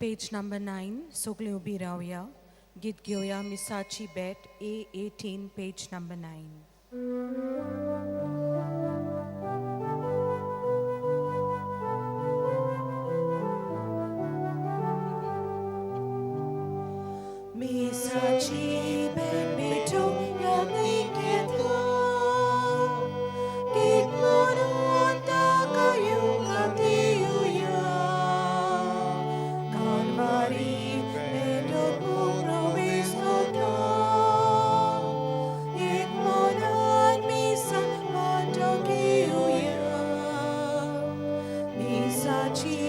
Page number 9, सगळे उभी रावया. गीत घेवया मिसाची बेट A18, page number 9. Misachi ben beto yakin keto Git monota kayong katiyuya Kalvari beto pumrawis koto Git monan misan matokiyuya Misachi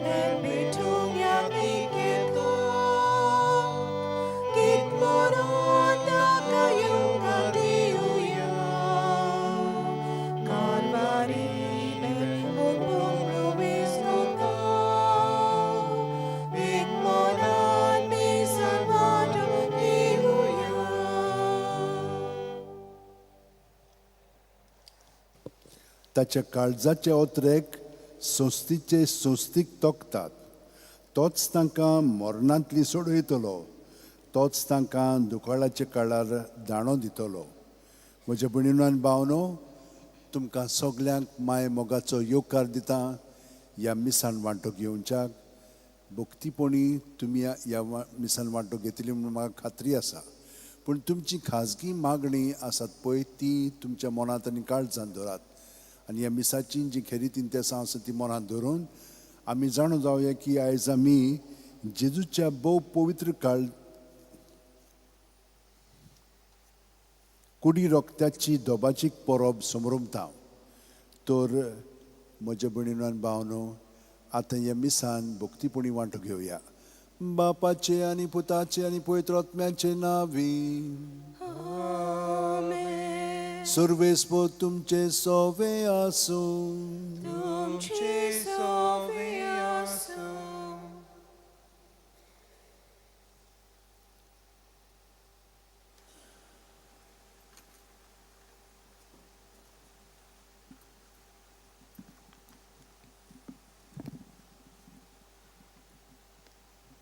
ben beto yakin keto Git monota kayong katiyuya Kalvari ben pumrawis koto Git monan misan matokiyuya ताच्या काळजाचे ओत्रेक सोस्तीचे सोस्तीक तोखतात. तोच तांकां मरणांतली सोडयतलो. तोच तांकां दुकाळाच्या काळार दाणो दितलो. म्हज्या भयणीनो आनी भावनो, तुमकां सगल्यांक माय मोगाचो येवकार दिता ह्या मिसान वांटो घेवच्याक. भक्तीपणी तुमी ह्या मिसान वांटो घेतली म्हणून म्हाका खात्री आसा. पूण तुमची खाजगी मागणी आसात पळय ती तुमच्या मनांत आनी काळजांत दवरात. आनी ह्या मिसाची जी खरी इंतेसां आसा ती मनांत धरून आमी जाणू जावया की आयज आमी जेजूच्या भोव पवित्र कुडी रोगत्याची दोबाचीक परब समरुमता. तर म्हज्या भयणीनो आनी भावनो, आतां ह्या मिसान भक्तीपणी वांटो घेवया. बापाचे आनी पुताचे आनी पवित्र आत्म्याचे नांवी. सर्वेस्पो तुमचे सोवे आसूं. तुमचे सोवे आसूं.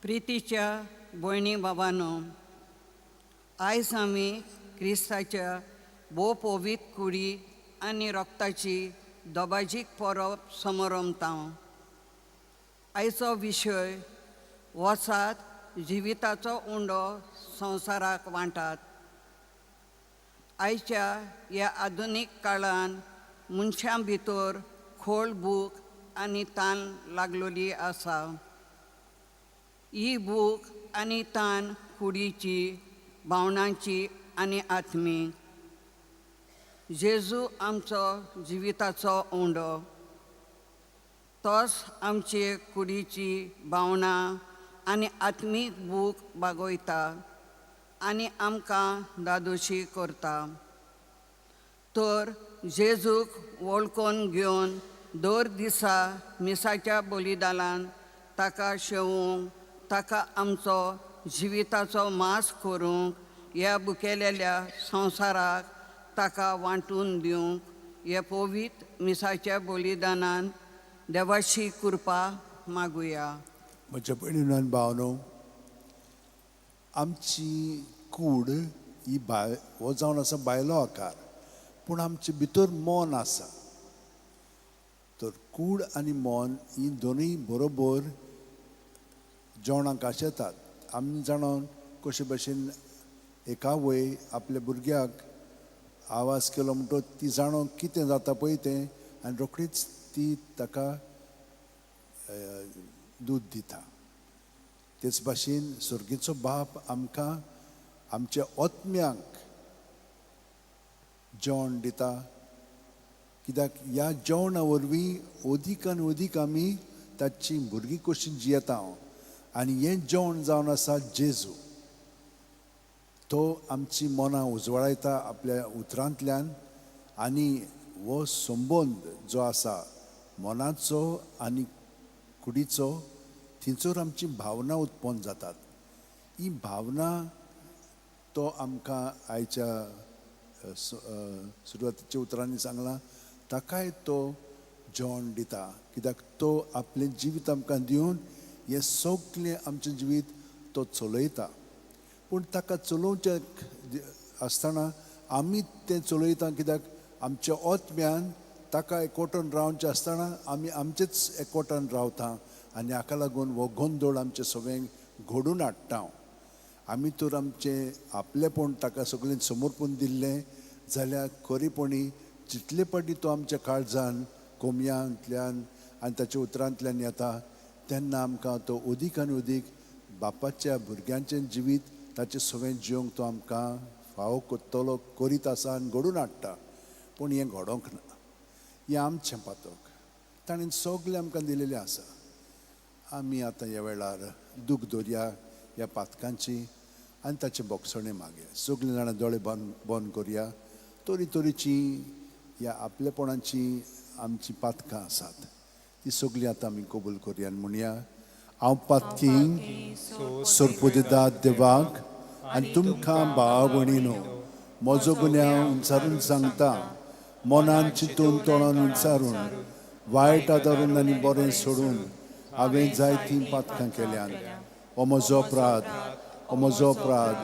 प्रितीच्या भयणी बाबांनो, आयज आमी क्रिस्ताच्या भोव पवित्र कुडी आनी रोगताची दोबाजीक परब समरमता. आयचो विशय वसात जिविताचो उंडो संवसाराक वांटात. आयच्या ह्या आधुनीक काळान मनशां भितर खोल भूक आनी तान लागलोली आसा. ही भूक आनी तान कुडीची, भावनांची आनी आत्मीक. जेजू आमचो जिविताचो उंडो. तोच आमचे कुडीची भावना आनी आत्मीक भूक भागयता आनी आमकां दादोशी करता. तर जेजूक वळखून घेवन दर दिसा मिसाच्या बलिदानान ताका शेवूंक, ताका आमचो जिविताचो मास करूंक, ह्या बुकेलेल्या संवसाराक ताका वांटून दिवंक हे पवित्र मिसाच्या बलिदानान देवाची कृपा मागुया. म्हज्या भयणीनो आनी भावनो, आमची कूड ही हो जावन आसा भायलो आकार, पूण आमचे भितर मन आसा. तर कूड आनी मन ही दोनूय बरोबर जेवणाक आशेतात. आमी जाणोन कशे भशेन एका वय आपल्या भुरग्याक आवाज केलो म्हणटो ती जाणो कितें जाता पळय तें आनी रोखडीच ती ताका दूद दिता. तेच भाशेन सुर्गेचो बाप आमकां आमच्या आत्म्यांक जेवण दिता. कित्याक ह्या जेवणा वरवीं अदीक आनी अदीक आमी ताची भुरगीं कशीं जियेता. आनी हें जेवण जावन आसा जेजू. तो आमची मनां उजवाडायता आपल्या उतरांतल्यान. आनी हो संबंद जो आसा मनाचो आनी कुडीचो, थंयसर आमची भावना उत्पन्न जातात. ही भावना तो आमकां आयच्या सुरवातीच्या उतरांनी सांगलां, ताकाय तो जेवण दिता. कित्याक तो आपलें जिवीत आमकां दिवन हें सगळें आमचें जिवीत तो चलयता. पूण ताका चलोवचें आसतना आमी तें चलयता कित्याक आमच्या ओतम्यान ताका एकवटून रावचें आसतना आमी आमचेच एकवटान रावता आनी हाका लागून हो गोंदळ आमचें सगळें घडून हाडटा. आमी तर आमचें आपलेपण ताका सगळें समर्पून दिल्लें जाल्यार खरीपणी जितले फावटी तो आमच्या काळजान कोमयांतल्यान आनी ताच्या उतरांतल्यान येता तेन्ना आमकां तो अदीक आनी अदीक बापाच्या भुरग्यांचें जिवीत ताचें सगळें जिवंक तो आमकां फावो कोत्तलो करीत आसा आनी घडून हाडटा. पूण हें घडोवंक ना. हें आमचें पातक ताणें सगळें आमकां दिलेलें आसा. आमी आतां ह्या वेळार दूख दवरया ह्या पातकांची आनी ताचे बोगसणे मागया. सगळीं जाणां दोळे बंद करया. तोरी तोरीचीं ह्या आपलेपणाची आमची पातकां आसात ती सगळीं आतां आमी कबूल करया आनी म्हणया हांव पातकी सोरपो दिता देवाक आनी तुमकां भाव भयणीनो म्हजो गुन्यांव उंचारून सांगता. मनान चिंतून तोंडान विचारून वायट आदारून आनी बरें सोडून हांवें जायतीं पातकां केल्यात. हो म्हजो अपराध, हो म्हजो अपराध,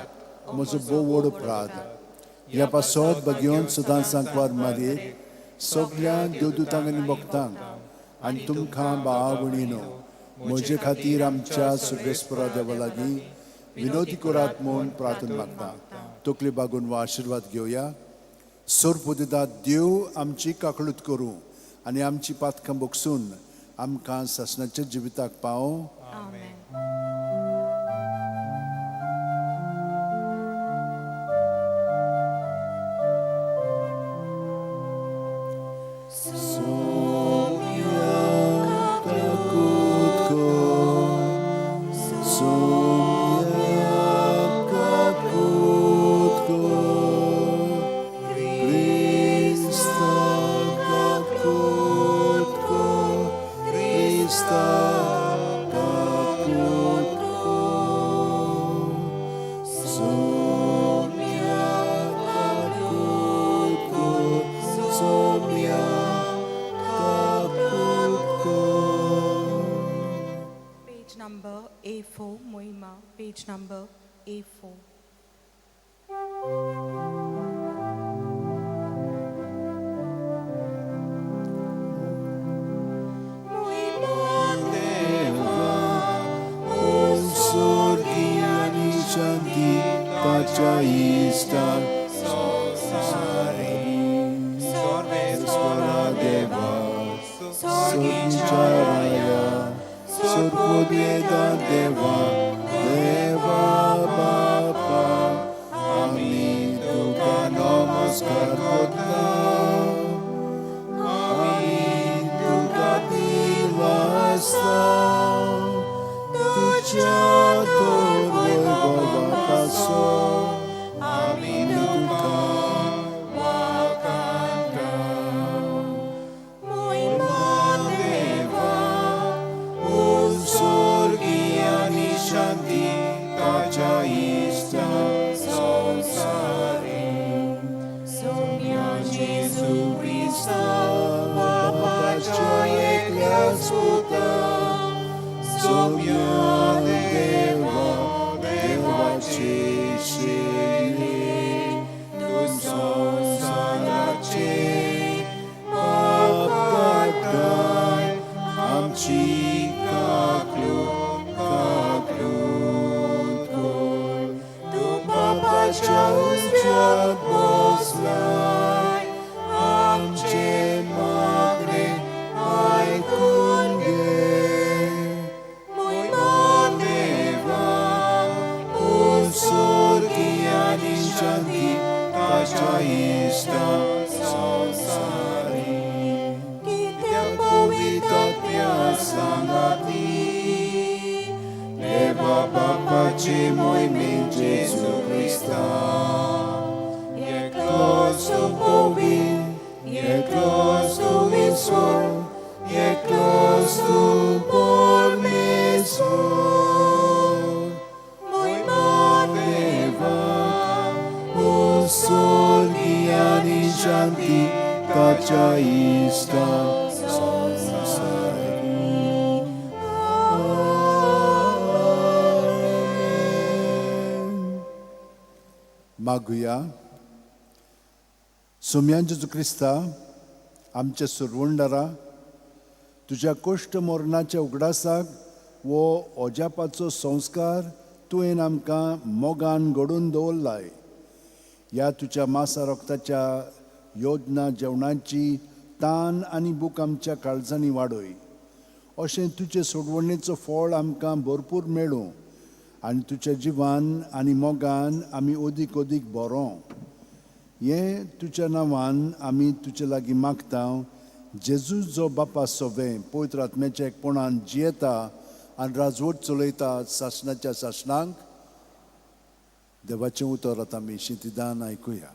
हो म्हजो भोव व्हड अपराध. ह्या पासत बगेवन सुद्दां सांकवार मारयेक सगळ्या देवदूतांक आनी भक्तांक आनी तुमकां भाव भयणीनो म्हजे खातीर आमच्या सुर्गेस्परा देवा लागीं विनोदी करात म्हूण प्रार्थना मागता. तकली बागून हो आशिर्वाद घेवया. सोरपो दिता देव आमची काकळूत करूं आनी आमची पातकां बोगसून आमकां सासणाच्या जिविताक पावो. Number A4, Moima, page number A4. Shanti tacia istan Sorvesvara deva Sorgicharaya Sorpodveda deva Deva Bapa Ami Tuka namaskar kodna Ami Tuka dilvasta Tuja torvoi Baba paso Ami Tuka wakanda Shanti tacia ista samsari Somia Jesu Christa Papacia ekliasputa Somia Deva Deva Ceshele Tum sonsanace Papatai Amchi kaklu Uświat poslaj, amcie magry, aj kungie. Mój Madeva, usorgi ani shanti, tacia ista samsari. Kitya povitatmya sangati, Deva Bapa ci mój min Jesu Christa. Je klos tu povin, je klos tu visor, je klos tu pormesor. Mój Madeva, usorgi ani shanti, tacia ista samsari. मागुया. सोम्यान जेजू Crysta, आमच्या सुरवंडरा, तुज्या cost मोरणाच्या उगडासाक वो ओजापाचो संस्कार तुवें आमकां मोगान घडोवन दवरलाय. ह्या तुज्या मासा रोगताच्या योजना जेवणाची तान आनी बूक आमच्या काळजांनी वाडय. अशें तुजे सोडवणेचो फळ आमकां भरपूर मेळूं आनी तुज्या जिवान आनी मोगान आमी ओदीक ओदीक बरो. हें तुज्या नांवान आमी तुजे लागीं मागता. जेजू जो बापा सोबें पवित्र आत्म्याच्या एकपणान जियेता आनी राजवट चलयता सासणाच्या सासणांक. देवाचें उतर आतां आमी शितिदान आयकुया.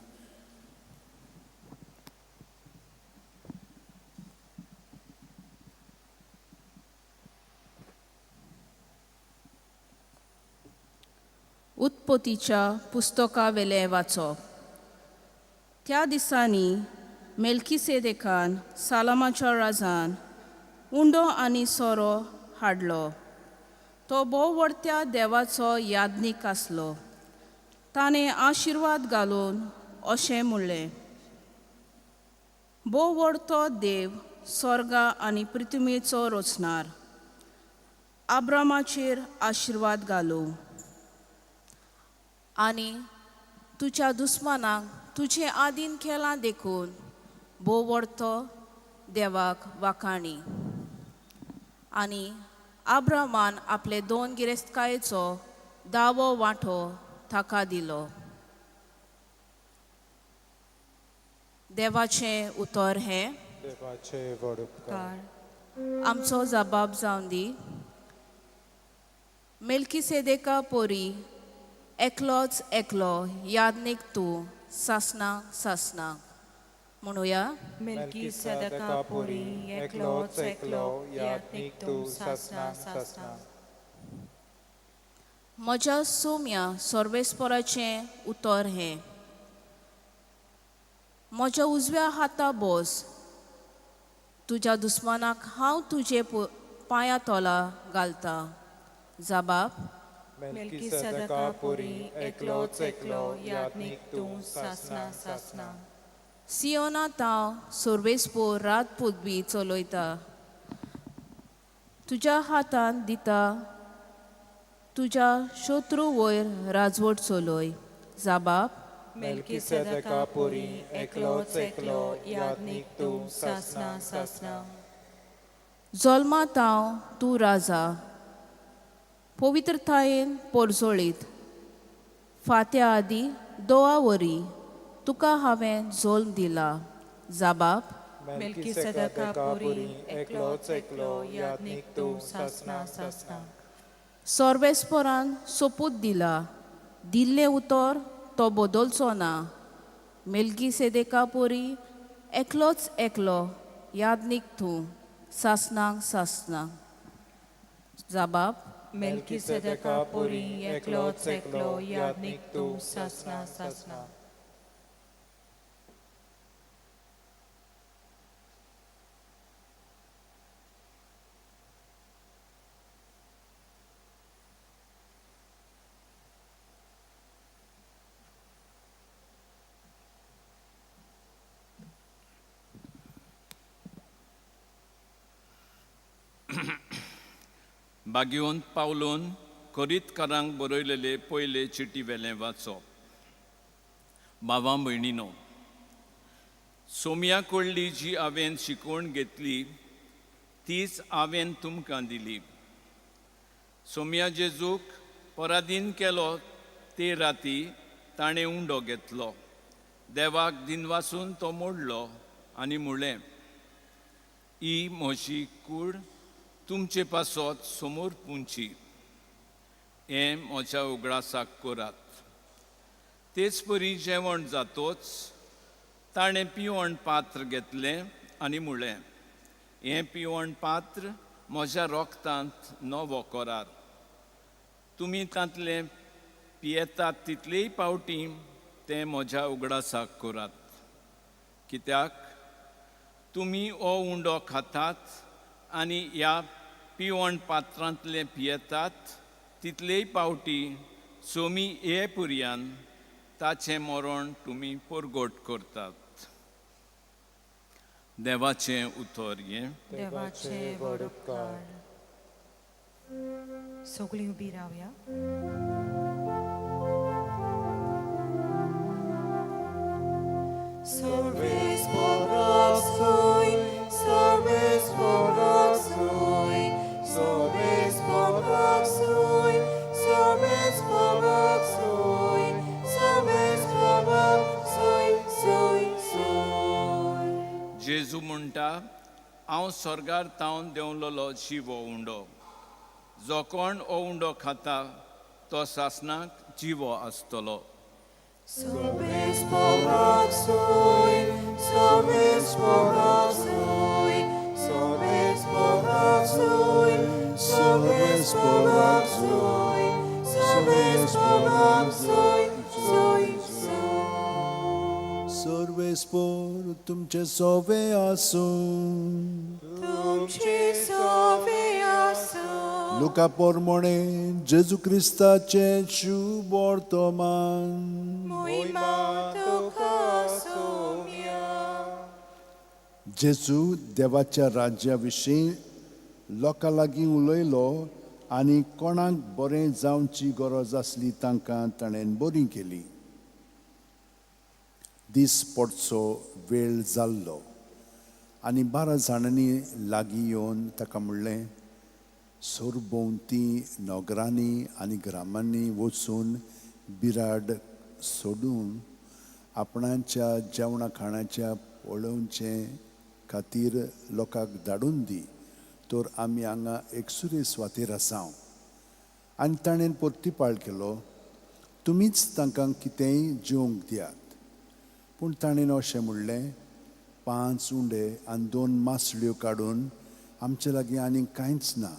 उत्पत्तीच्या पुस्तका वेले वाचप. त्या दिसांनी मेल्किसेदेकान सालामाच्या राजान उंडो आनी सोरो हाडलो. तो भोववर्त्या देवाचो याज्ञीक आसलो. ताणें आशिर्वाद घालून अशें म्हणलें, भोववर्तो देव स्वर्गा आनी पृथ्वीचो रचणार, आब्रामाचेर आशिर्वाद घालूं आनी तुज्या दुस्मानाक तुजें आदीन केलां देखून भोववर्तो देवाक वाखाणी. आनी आब्रामान आपले 2 गिरेस्तकायेचो 10वो वांटो ताका दिलो. देवाचें उतर हें. देवाचे व्हड उपकार. आमचो जबाब जावन दी. मेल्किसेदेका पोरी एकलोच एकलो याज्ञीक तूं सासणां सासणां. म्हणुया. मेल्किसेदेका पोरी एकलोच एकलो याज्ञीक तूं सासणां सासणां. म्हज्या सोम्या सर्वेस्पराचें उतर हें. म्हज्या उजव्या हाता बोस. तुज्या दुस्मानाक हांव तुजे पांया तोला घालता. जबाब. मेल्किसेदेका पोरी एकलोच एकलो याज्ञीक तूं सासणां सासणां. सियोनांत हांव सर्वेस्पोर रात पुदबी चलयता. तुज्या हातान दिता तुज्या शत्रू वयर राजवट चलय. जबाब. मेल्किसेदेका पोरी एकलोच एकलो याज्ञीक तूं सासणां सासणां. जल्मांत हांव तूं राजा. पवित्रतायेन पोरजोळीत. फात्या आदी 2 वरी तुका हांवें जल्म दिला. जबाब. मेल्किसेदेका पोरी एकलोच एकलो याज्ञीक तूं सासणां सासणां. सर्वेस्परान सोपूत दिला. दिल्लें उतर तो बदलचो ना. मेल्किसेदेका पोरी एकलोच एकलो याज्ञीक तूं सासणांक सासणां. जबाब. मेल्किसेदेका पोरी एकलोच एकलो याज्ञीक तूं सासणां सासणां. बागयोन पावलोन कोरीतकारांक बरयलेले पयले चिटी वेलें वाचप. भावां भयणीनो, सोम्या कडली जी हांवें शिकवण घेतली तीच हांवें तुमकां दिली. सोम्या जेजूक पराधीन केलो ते राती ताणें उंडो घेतलो. देवाक दिनवासून तो मोडलो आनी म्हणलें, ही म्हजी कूड तुमचे पासत समोर पुंची. हें म्हज्या उगडासाक करात. तेच परी जेवण जातोच ताणें पिवण पात्र घेतलें आनी म्हणलें, हें पिवण पात्र म्हज्या रोगतांत नवो करार. तुमी तांतलें पियेतात तितलेय पावटी तें म्हज्या उगडासाक करात. कित्याक तुमी हो उंडो खातात आनी ह्या पिवण पात्रांतलें पियेतात तितलेय पावटी सोमी हे पुर्यान ताचें मरण तुमी परगट करतात. देवाचें उतर हें. देवाचे व्हड उपकार. सगळीं उबी रावया. Servis Borosui, Servis Borosui, Servis Borosui, Servis Borosui, Servis Borosui, Sui, Sui. जेजू म्हणटा, हांव स्वर्गार तावन देंवलोलो जीव हो उंडो. जो कोण हो उंडो खाता तो सासणाक जिवो आसतलो. Servis Borosui, Servis Borosui, Servis Borosui, Servis Borosui, Servis Borosui, Sui, Sui. सर्वेस्पोर तुमचे सोवे आसूं. तुमची सोवे आसूं. लुका पोरमोणे जेजू क्रिस्ताचे शुभ वर्तमान. मोहिमा तुका सोम्या. जेजू देवाच्या राज्या विशीं लोकां लागीं उलयलो आनी कोणाक बरें जावची गरज आसली तांकां ताणें बरी केली. दीस पडचो वेळ जाल्लो आनी 12 जाणांनी लागीं येवन ताका म्हणलें, सोरभोंवती नगरांनी आनी ग्रामांनी वचून बिराड सोडून आपणाच्या जेवणा खाणाच्या पळोवचे खातीर लोकांक धाडून दी, तर आमी हांगा एकसुरे सुवातेर आसांव. आनी ताणें परतीपाळ केलो, तुमीच तांकां कितेंय जेवंक दियात. पूण ताणें अशें म्हणलें, 5 उंडे आनी 2 मासळ्यो काडून आमचे लागीं आनीक कांयच ना.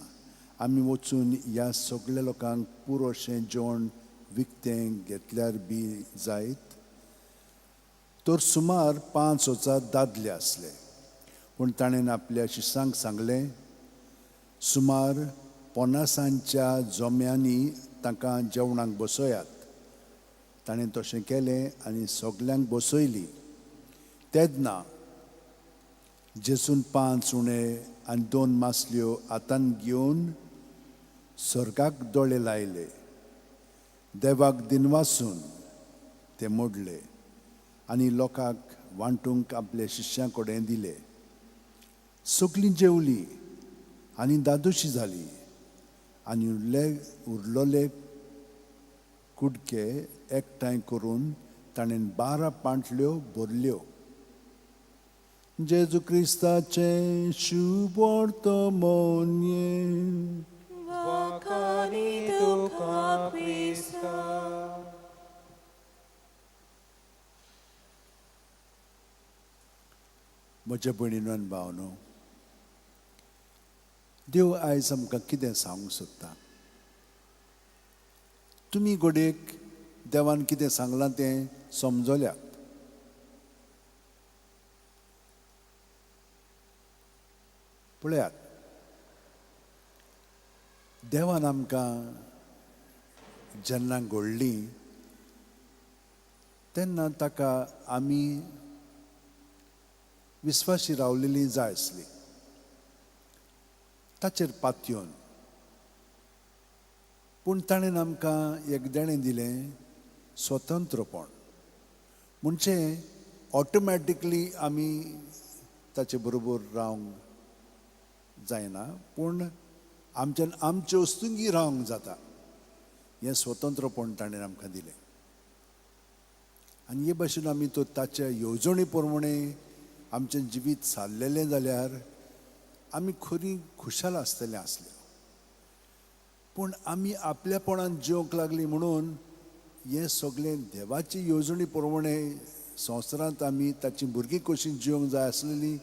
आमी वचून ह्या सगळ्या लोकांक पुरोशें जेवण विकतें घेतल्यार बी जायत. तर सुमार 5,000 दादले आसले. पूण ताणें आपल्या शिश्यांक सांगलें, सुमार 50 जोम्यांनी तांकां जेवणाक बसयात. ताणें तशें केलें आनी सगल्यांक बसयली. तेदना जेजून 5 उणे आनी 2 मासल्यो हातान घेवन स्वर्गाक दोळे लायले, देवाक दिनवासून ते मोडले आनी लोकांक वांटूंक आपल्या शिश्यां कडेन दिले. सगलीं जेवलीं आनी दादोशी जाली आनी उरलोले कुडके एकठांय करून ताणें 12 पांटल्यो भरल्यो. जेजू क्रिस्ताचें शुभ वर्तमान. Wakani tuka Krista. म्हज्या भयणीनो आनी भावनो, देव आयज आमकां कितें सांगूंक सोदता. तुमी घोडयेक देवान कितें सांगलां तें समजल्यात. पळयात, देवान आमकां जेन्ना घडलीं तेन्ना ताका आमी विस्वासी रावलेलीं जाय आसलीं. ताचेर पातयेवन पूण ताणें आमकां एक देणें दिलें, स्वतंत्रपण. म्हणजे ऑटोमॅटिकली आमी ताचे बरोबर रावंक जायना, पूण आमच्यान आमचे वस्तूंगी रावंक जाता. हें स्वतंत्रपण ताणें आमकां दिलें. आनी हे भाशेन आमी तो ताच्या येवजणे प्रमाणे आमचें जिवीत सारलेलें जाल्यार आमी खरीं खुशाल आसतले आसले. पूण आमी आपल्यापणान जेवंक लागलीं म्हणून हें सगळें देवाची येवजणे प्रमाणे संवसारांत आमी ताची भुरगीं कशीं जिवंक जाय आसलेलीं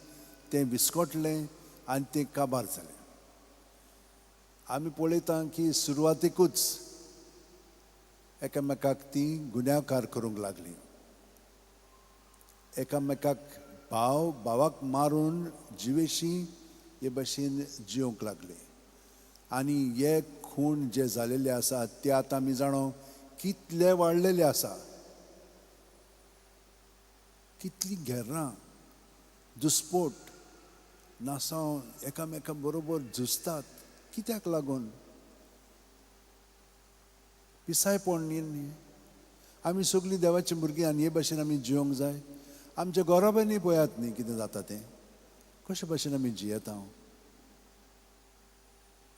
तें विस्कटलें आनी तें काबार जालें. आमी पळयता की सुरवातेकूच एकामेकाक तीं गुन्यांवकार करूंक लागलीं. एकामेकाक भाव भावाक मारून जिवेशी हे भाशेन जिवंक लागले. आनी हे खूण जे जालेले आसा ते आतां आमी जाणो कितले वाडलेले आसा. कितली घेरां दुस्पोट नासाव एकामेका बरोबर झुजतात. कित्याक लागून? पिसायपण न्ही. आमी सगलीं देवाची भुरगीं आनी हे भाशेन आमी जियोंक जाय. आमच्या गोराबांनी पळयात न्ही कितें जाता तें. कशे भाशेन आमी जियेता.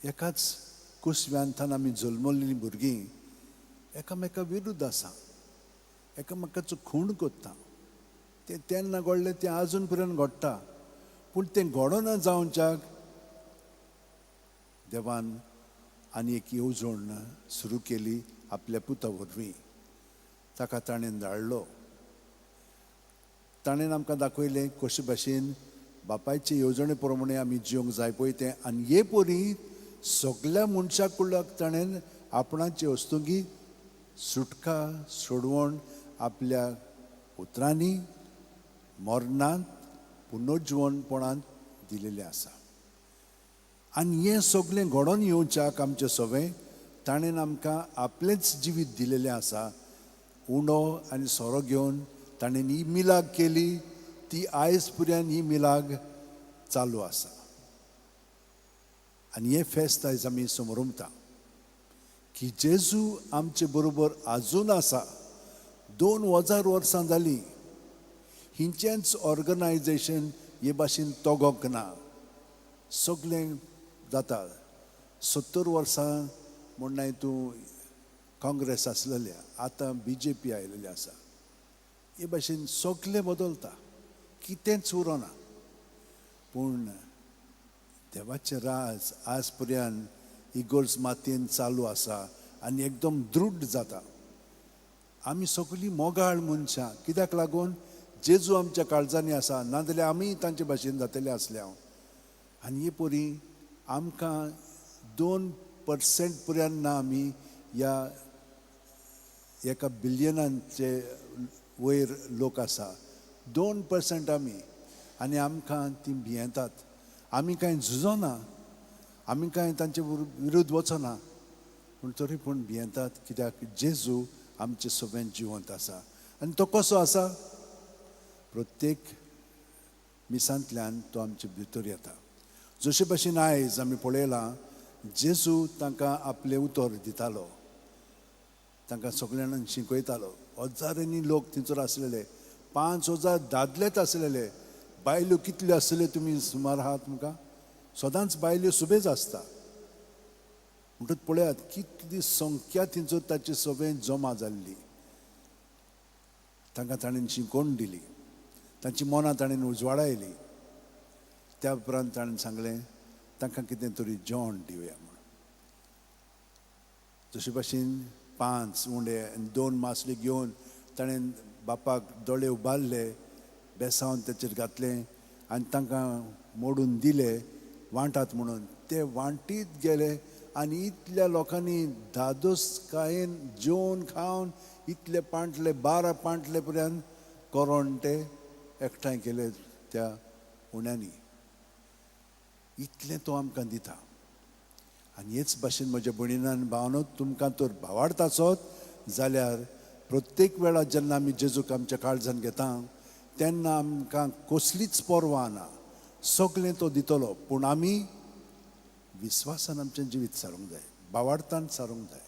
एकाच कुसव्यांतान आमी जल्मल्लीं भुरगीं एकामेका विरुद्ध आसा. एकामेकाचो खूण कोत्ता. तें तेन्ना घडलें तें आजून पर्यंत घडटा. पूण तें घडोना जावच्याक देवान आनी एक येवजण सुरू केली आपल्या पुता वरवीं. ताका ताणें धाडलो. ताणें आमकां दाखयलें कशे भाशेन बापायचे येवजणे प्रमाणे आमी जियोंक जाय पळय तें. आनी हे परी सगळ्या मनशाक कुळाक ताणें आपणाचे वस्तुंगी सुटका सोडवण आपल्या उतरांनी मरणांत पुनर्जीवनपणांत दिलेलें आसा. आनी हें सगळें घडोवन येवच्याक आमचे सवें ताणें आमकां आपलेंच जिवीत दिलेलें आसा. उणो आनी सोरो घेवन ताणें ही मिलाग केली. ती आयज पर्यंत ही मिलाग चालू आसा. आनी हें फेस्त आयज आमी समरुमता की जेजू आमचे बरोबर आजून आसा. 2000 वर्सां जालीं. हिंचेंच ऑर्गनायजेशन हे भाशेन तोगोंक ना. सगळें जाता. 70 वर्सां म्हणना हितूं काँग्रेस आसलेलें. आतां BJP आयलेलें आसा. हे भाशेन सगळें बदलता. कितेंच उरोना. पूण देवाचें राज आज पर्यंत इगोर्ज मातयेन चालू आसा आनी एकदम दृढ जाता. आमी सगळीं मोगाळ मनशां. कित्याक लागून? जेजू आमच्या काळजांनी आसा. नाजाल्यार आमी तांचे भाशेन जातले आसले हांव. आनी हे परी आमकां 2% पर्यंत ना आमी ह्या 1 बिलियनांचे वयर लोक आसा. 2% आमी. आनी आमकां ती भियेतात. आमी कांय झुजोना. आमी कांय तांचे विरुद्ध वचना. पूण तरी पूण भियेतात. कित्याक जेजू आमचे सगळें जिवंत आसा. आनी तो कसो आसा? प्रत्येक मिसांतल्यान तो आमचे भितर येता. जशे भाशेन आयज आमी पळयलां जेजू तांकां आपलें उतर दितालो. तांकां सगळ्यांक शिकयतालो. हजारांनी लोक थंयसर आसलेले. 5000 दादलेच आसलेले. बायल्यो कितल्यो आसल्यो तुमी सुमार आहात तुमकां? सदांच बायल्यो सुबेज आसता. म्हणटच पळयात कितली संख्या थंयसर ताची सगळें जमा जाल्ली. तांकां ताणें शिकोवण दिली. तांची मनां ताणें उजवाडायली. त्या उपरांत ताणें सांगलें तांकां कितें तरी जेवण दिवया म्हणून. जशे भाशेन 5 उंडे आनी 2 मासले घेवन ताणें बापाक दोळे उबारले. बेसांवन ताचेर घातलें आनी तांकां मोडून दिले वांटात म्हणून. ते वांटीत गेले आनी इतल्या लोकांनी धादोसकायेन जेवन खावन इतले पांटले 12 पांटले पर्यंत करोन ते एकठांय केले त्या उण्यांनी. इतलें तो आमकां दिता. आनी हेच भाशेन म्हज्या भयणीन भावनो तुमकां तर भावार्थाचोच जाल्यार प्रत्येक वेळा जेन्ना आमी जेजूक आमच्या काळजान घेता तेन्ना आमकां कसलीच पर्वा ना. सगळें तो दितलो. पूण आमी विस्वासान आमचें जिवीत सारूंक जाय. भावार्थान सारूंक जाय.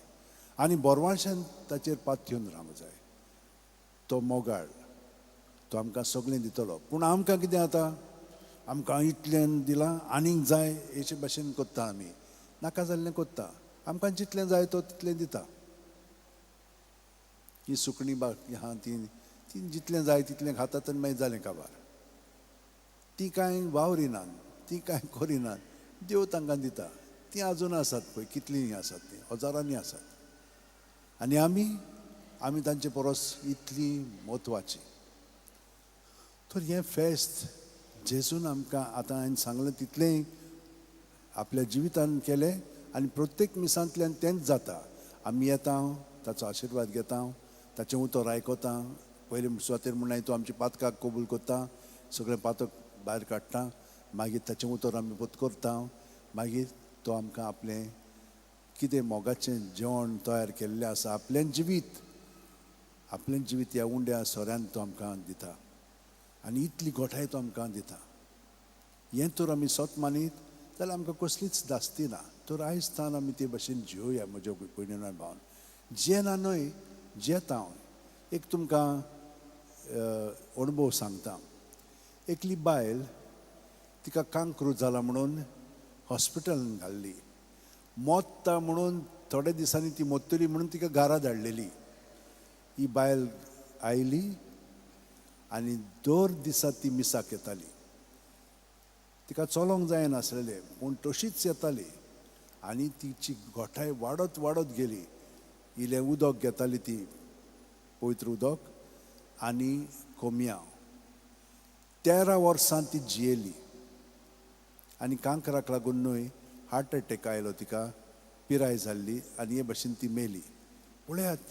आनी बोरवाळशान ताचेर पातयेवन रावंक जाय. तो मोगाळ. तो आमकां सगळें दितलो. पूण आमकां कितें जाता? आमकां इतलें दिलां आनीक जाय हेचे भाशेन कोत्ता आमी. नाका जाल्लें कोत्ता. आमकां जितलें जाय तो तितलें दिता. ही सुकणीं बाकी आहा ती जितलें जाय तितलें खातात आनी मागीर जालें काबार. ती कांय वावरिनात. ती कांय करिनात. देव तांकां दिता. ती आजून आसात पळय. कितलीं आसात ती? हजारांनी आसात. आनी आमी तांचे परस इतली म्हत्वाची. तर हें फेस्त जेजून आमकां आतां हांवें सांगलें तितलें आपल्या जिवितान केलें आनी प्रत्येक मिसांतल्यान तेंच जाता. आमी येता ताचो आशिर्वाद घेता. ताचें उतर आयकता. पयलीं सुवातेर म्हण हांवें तूं आमची पातकाक कबूल करता. सगळें पातक भायर काडटा. मागीर ताचें उतर आमी करता. मागीर तो आमकां आपलें कितें मोगाचें जेवण तयार केल्लें आसा आपलें जिवीत ह्या उंड्या सोऱ्यान तो आमकां दिता. आनी इतली गोठाय तो आमकां दिता. हें तर आमी सोत मानीत जाल्यार आमकां कसलीच दास्ती ना. तर आयज तान आमी ते भाशेन जिवया म्हज्या भयणीन आनी भावान. जेना न्हय जेता हांव. एक तुमकां अणभव सांगता. एकली बायल तिका कांकरू जाला म्हणून हॉस्पिटलान घाल्ली. मोत्ता म्हणून थोड्या दिसांनी ती मोत्तली म्हणून तिका घरा धाडलेली. ही बायल आयली आनी दर दिसा ती मिसाक येताली. तिका चलोंक जायनासलेलें पूण तशीच येताली आनी तिची गोठाय वाडत वाडत गेली. इलें उदक घेताली ती, पवित्र उदक, आनी कोमयां. 13 वर्सां ती जियेली. आनी कांकराक लागून न्हय हार्ट एटॅक आयलो तिका, पिराय जाल्ली आनी हे भाशेन ती मेली. पळयात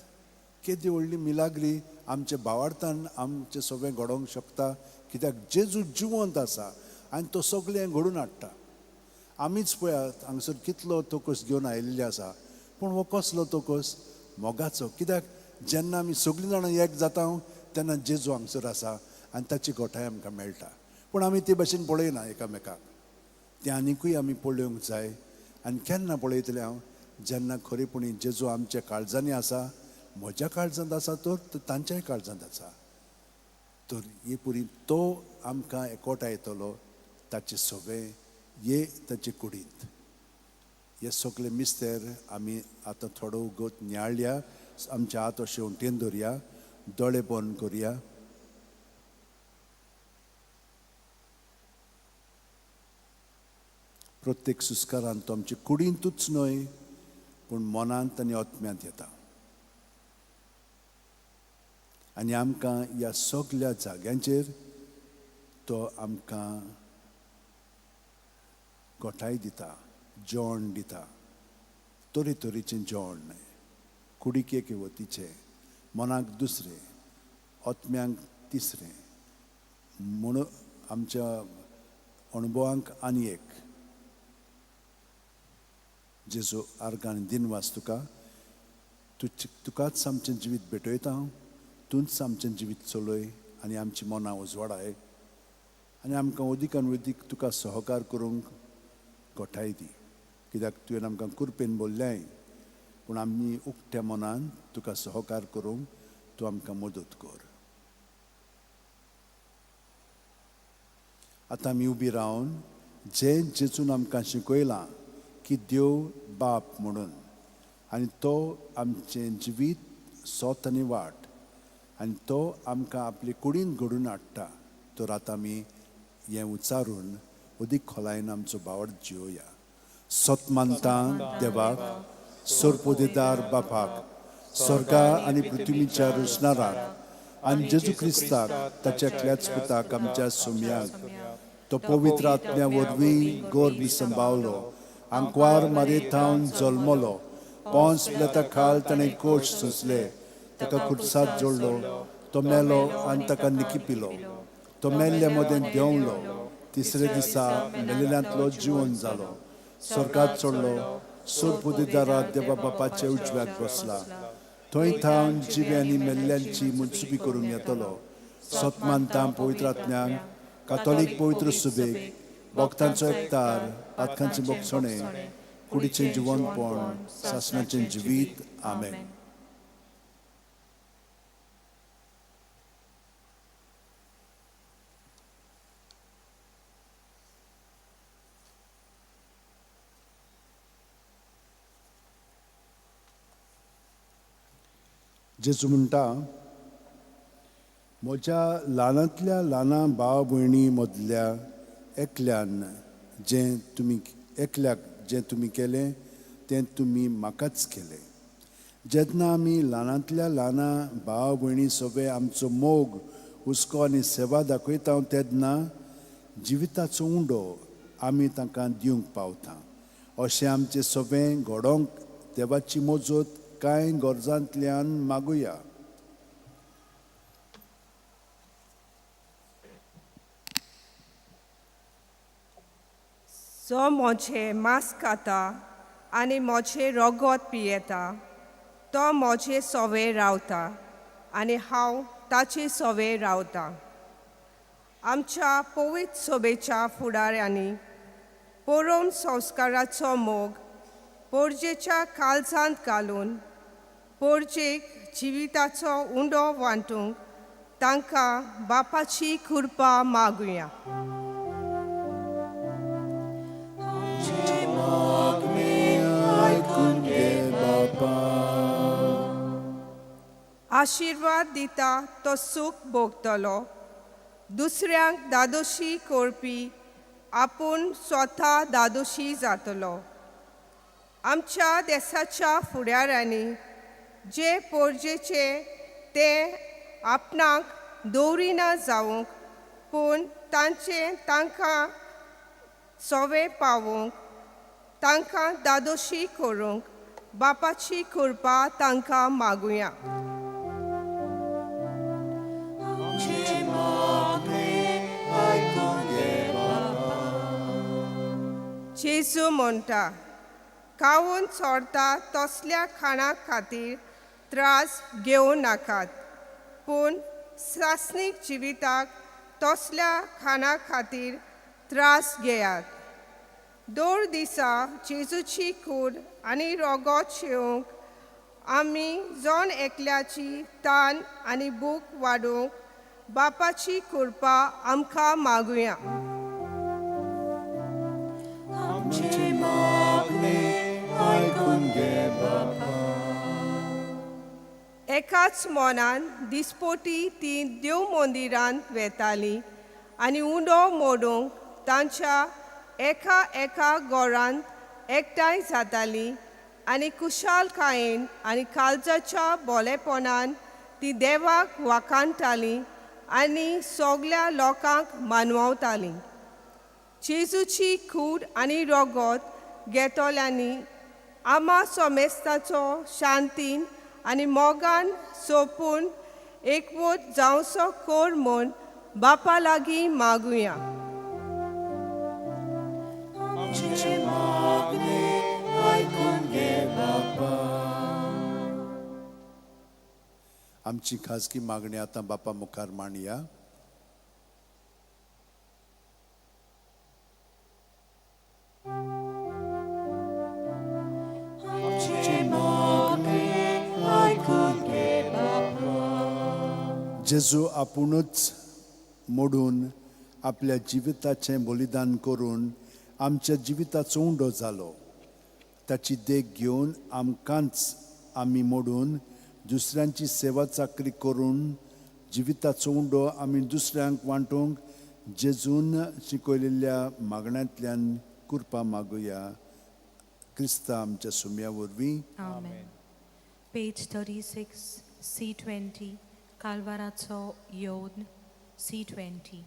केदी व्हडली मिलाग्री आमच्या भावार्थान आमचें सगळें घडोवंक शकता. कित्याक जेजू जिवंत आसा आनी तो सगळें घडोवन हाडटा. आमीच पळयात हांगसर कितलो तोकस घेवन आयिल्ले आसा, पूण हो कसलो तोकस? मोगाचो. कित्याक जेन्ना आमी सगळीं जाणां एक जाता तेन्ना जेजू हांगसर आसा आनी ताची गोठाय आमकां मेळटा. पूण आमी ते भाशेन पळयना एकामेकाक. तें आनिकूय आमी पळोवंक जाय. आनी केन्ना पळयतलें हांव? जेन्ना खरेपणी जेजू आमच्या काळजांनी आसा. म्हज्या काळजांत आसा तर तांच्याय काळजांत आसा. तर हे पुरी तो आमकां एकवटाय येतलो. ताचे सगळें ये ताचे कुडींत. हे सगळे मिस्तेर आमी आतां थोडो वगत नियाळया. आमचे हात अशे वटेन दवरया, दोळे बंद करया. प्रत्येक सुस्कारान तो आमचे कुडींतूच न्हय पूण मनांत आनी आत्म्यांत येता. आनी आमकां ह्या सगळ्या जाग्यांचेर तो आमकां गोठाय दिता, जेवण दिता. तरेतरेचें जेवण. कुडीक एक वतीचें, मनाक दुसरें, आत्म्यांक तिसरें. म्हणून आमच्या अणभवांक आनी एक. जेजू आर्गान दिनवास तुकाच आमचें जिवीत भेटयता. तूंच आमचें जिवीत चलय आनी आमची मनां उजवाडाय. आनी आमकां अदीकान अदीक तुका सहकार करूंक गोठाय दी. कित्याक तुवें आमकां कुरपेन बोल्ल्याय, पूण आमी उक्त्या मनान तुका सहकार करूंक तूं आमकां मदत कर. आतां आमी उबी रावन जें जेजून आमकां शिकयलां की देव बाप म्हणून, आनी तो आमचें जिवीत सोत आनी वाट, आनी तो आमकां आपले कुडींत घडोवन हाडटा. तर आतां आमी हें उच्चारून अदीक खोलायेन आमचो भावार्थ जियोया. सोत मानता देवाक, सोरपोदेदार बापाक, स्वर्गा आनी पृथ्वीच्या रुजणाराक, आनी जेजू क्रिस्ताक ताच्या एकल्याच पुताक आमच्या सुमयाक, तो पवित्र आत्म्या वरवीं गोरबी संभावलो, आंकवार मारयेंतावन जल्मलो, पोंस पिलाता खाल ताणें कोश सोंसले, ताका खुर्सात जोडलो, तो मेलो आनी ताका निखिपिलो, तो मेल्ल्या मदें देंवलो, तिसरे दिसा मेलेल्यांतलो जिवंत जालो, स्वर्गात चडलो, सोरपोदेदाराक देवा बापाच्या उजव्याक बसला, थंय थावन जिवे आनी मेल्ल्यांची मुनसुबी करूंक येतलो. सोत मानता पवित्र आत्म्याक, कातोलीक पवित्र सुबेक, भक्तांचो एकतार, पातकांचें बोगसणें, कुडीचें जिवंतपण, सासणाचें जिवीत. आमेन. जेजू म्हणटा, म्हज्या ल्हानांतल्या ल्हाना भाव भयणी मदल्या एकल्याक जें तुमी केलें तें तुमी म्हाकाच केलें. जेन्ना आमी ल्हानांतल्या ल्हाना भाव भयणी सगळे आमचो मोग, हुस्को आनी सेवा दाखयता तेन्ना जिविताचो उंडो आमी तांकां दिवंक पावता. अशें आमचें सगळें घडोवंक देवाची मजत कांय गरजांतल्यान मागुया. जो मोचें मांस खाता आनी मोचें रगत पियेता तो मोचे सोवे रावता आनी हांव ताचे सोवे रावता. आमच्या पवित्र सभेच्या फुडाऱ्यांनी परोन संस्काराचो मोग पोरजेच्या काळजांत घालून पोरजेक जिविताचो उंडो वांटूंक तांकां बापाची कृपा मागुया. आशिर्वाद दिता तो सूख भोगतलो. दुसऱ्यांक दादोशी करपी आपूण स्वता दादोशी जातलो. आमच्या देशाच्या फुडाऱ्यांनी जे पोरजेचे ते आपणाक दवरिना जावंक पूण तांकां सवे पावोवंक तांकां दादोशी करूंक बापाची कृपा तांकां मागुया. जेजू म्हणटा, खावून चोरता तसल्या खाणा खातीर त्रास घेवं नाकात, पूण सासणीक जिविताक तसल्या खाणा खातीर त्रास घेयात. दर दिसा जेजूची कूड आनी रोगोत शेवंक आमी जण एकल्याची तान आनी भूक वाडोवंक बापाची कृपा आमकां मागुया. एकाच मोनान दिसपोटी ती देव मंदिरांत वेतालीं आनी उंडो मोडूंक तांच्या एका एका घरांत एकठांय जातालीं आनी कुशालकायेन आनी काळजाच्या बोलेपणान ती देवाक वाखाणटालीं आनी सगल्या लोकांक मानवतालीं. जेजूची कूड आनी रोगोत घेतोल्यांनी आमा सोमेस्ताचो शांतीन आनी मोगान सोपून एकवट जावचो कोर म्हूण बापा लागीं मागुया. आमची खाजगी मागणी आतां बापा मुखार मांडया. जेजू आपुणूच मोडून आपल्या जिविताचें बलिदान करून आमच्या जिविताचो उंडो जालो. ताची देख घेवन आमी मोडून दुसऱ्यांची सेवा चाकरी करून जिविताचो उंडो आमी दुसऱ्यांक वांटूंक जेजून शिकयलेल्या मागण्यांतल्यान कृपा मागुया. क्रिस्ता आमच्या सुम्या वरवीं. आमेन. पेज 36 C20 काल्वाराचो योद C20.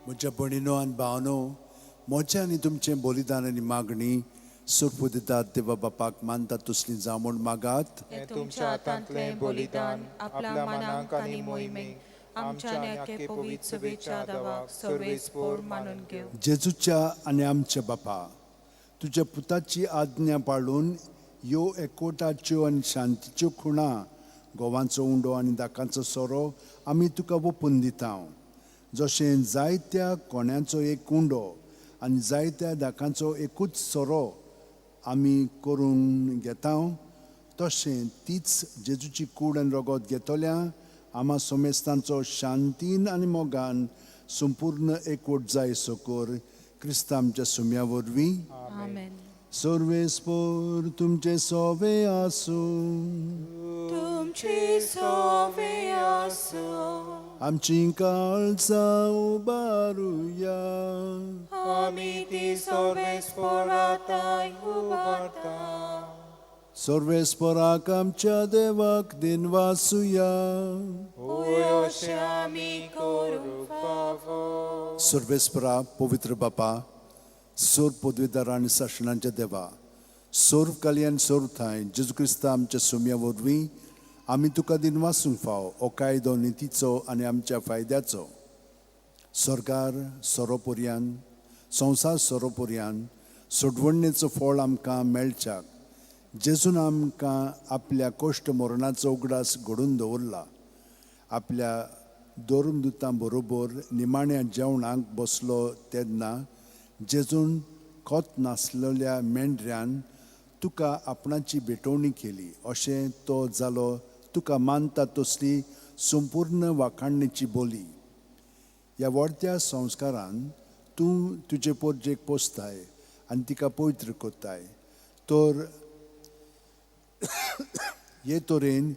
म्हज्या भणीनो आनी भावनो, म्हजें आनी तुमचें बलिदान आनी मागणी सुरपुदितात देवा बापाक मानता तसली जावून मागात हे तुमच्या हातांतले बलिदान आपल्या मनांक आनी मोहिमेक आमच्या नेके पवित्र सभेच्या दावाक सर्वेस्पोर मानून घेव. जेजूच्या आनी आमच्या बापा, तुझ्या पुताची आज्ञा पाळून ह्यो एकवटाच्यो आनी शांतीच्यो खुणा, गोवांचो उंडो आनी दाकांचो सोरो आमी तुका ओपून दिता. जशें जायत्या कोण्याचो एक उंडो आनी जायत्या दाकांचो एकूच सोरो आमी करून घेता, तशें तीच जेजूची कूड आनी रगत घेतल्या आम्हा सोमेस्तांचो शांतीन आनी मोगान संपूर्ण एकवट जाय सोकोर क्रिस्त आमच्या सुम्या वरवीं. आमेन. सर्वेस्पोर तुमचे सोवे आसूं, तुमची सोवे आसूं, आमची काळजां उबारुया. आमी ती सर्वेस्पोराताय उबारता. सर्वेस्पोराक आमच्या देवाक दिनवासुया. अशें आमी करूंक फावो. सर्वेस्परा पवित्र बापा, सोर पदवीदार आनी शासनाच्या देवा, सोर्व कल्याण सोर्व थाय जेजू क्रिस्त आमच्या सुम्या वरवीं आमी तुका दिनवासूंक फाव हो कायदो नितीचो आनी आमच्या फायद्याचो. सरकार सोरोपर्यान, संवसार सोरोपर्यान सोडवणेचो फळ आमकां मेळच्याक जेजून आमकां आपल्या कोश्ट मरणाचो उगडास घडोवन दवरला. आपल्या दोरून दुतां बरोबर निमाण्या जेवणाक बसलो तेन्ना जेजून खोत नासलेल्या मेंढऱ्यान तुका आपणाची भेटवणी केली. अशें तो जालो तुका मानता तसली संपूर्ण वाखाणणेची बोली. ह्या व्हडत्या संस्कारान तूं तुजे पोरजेक पोसताय आनी तिका पवित्र कोत्ताय. तर हे तरेन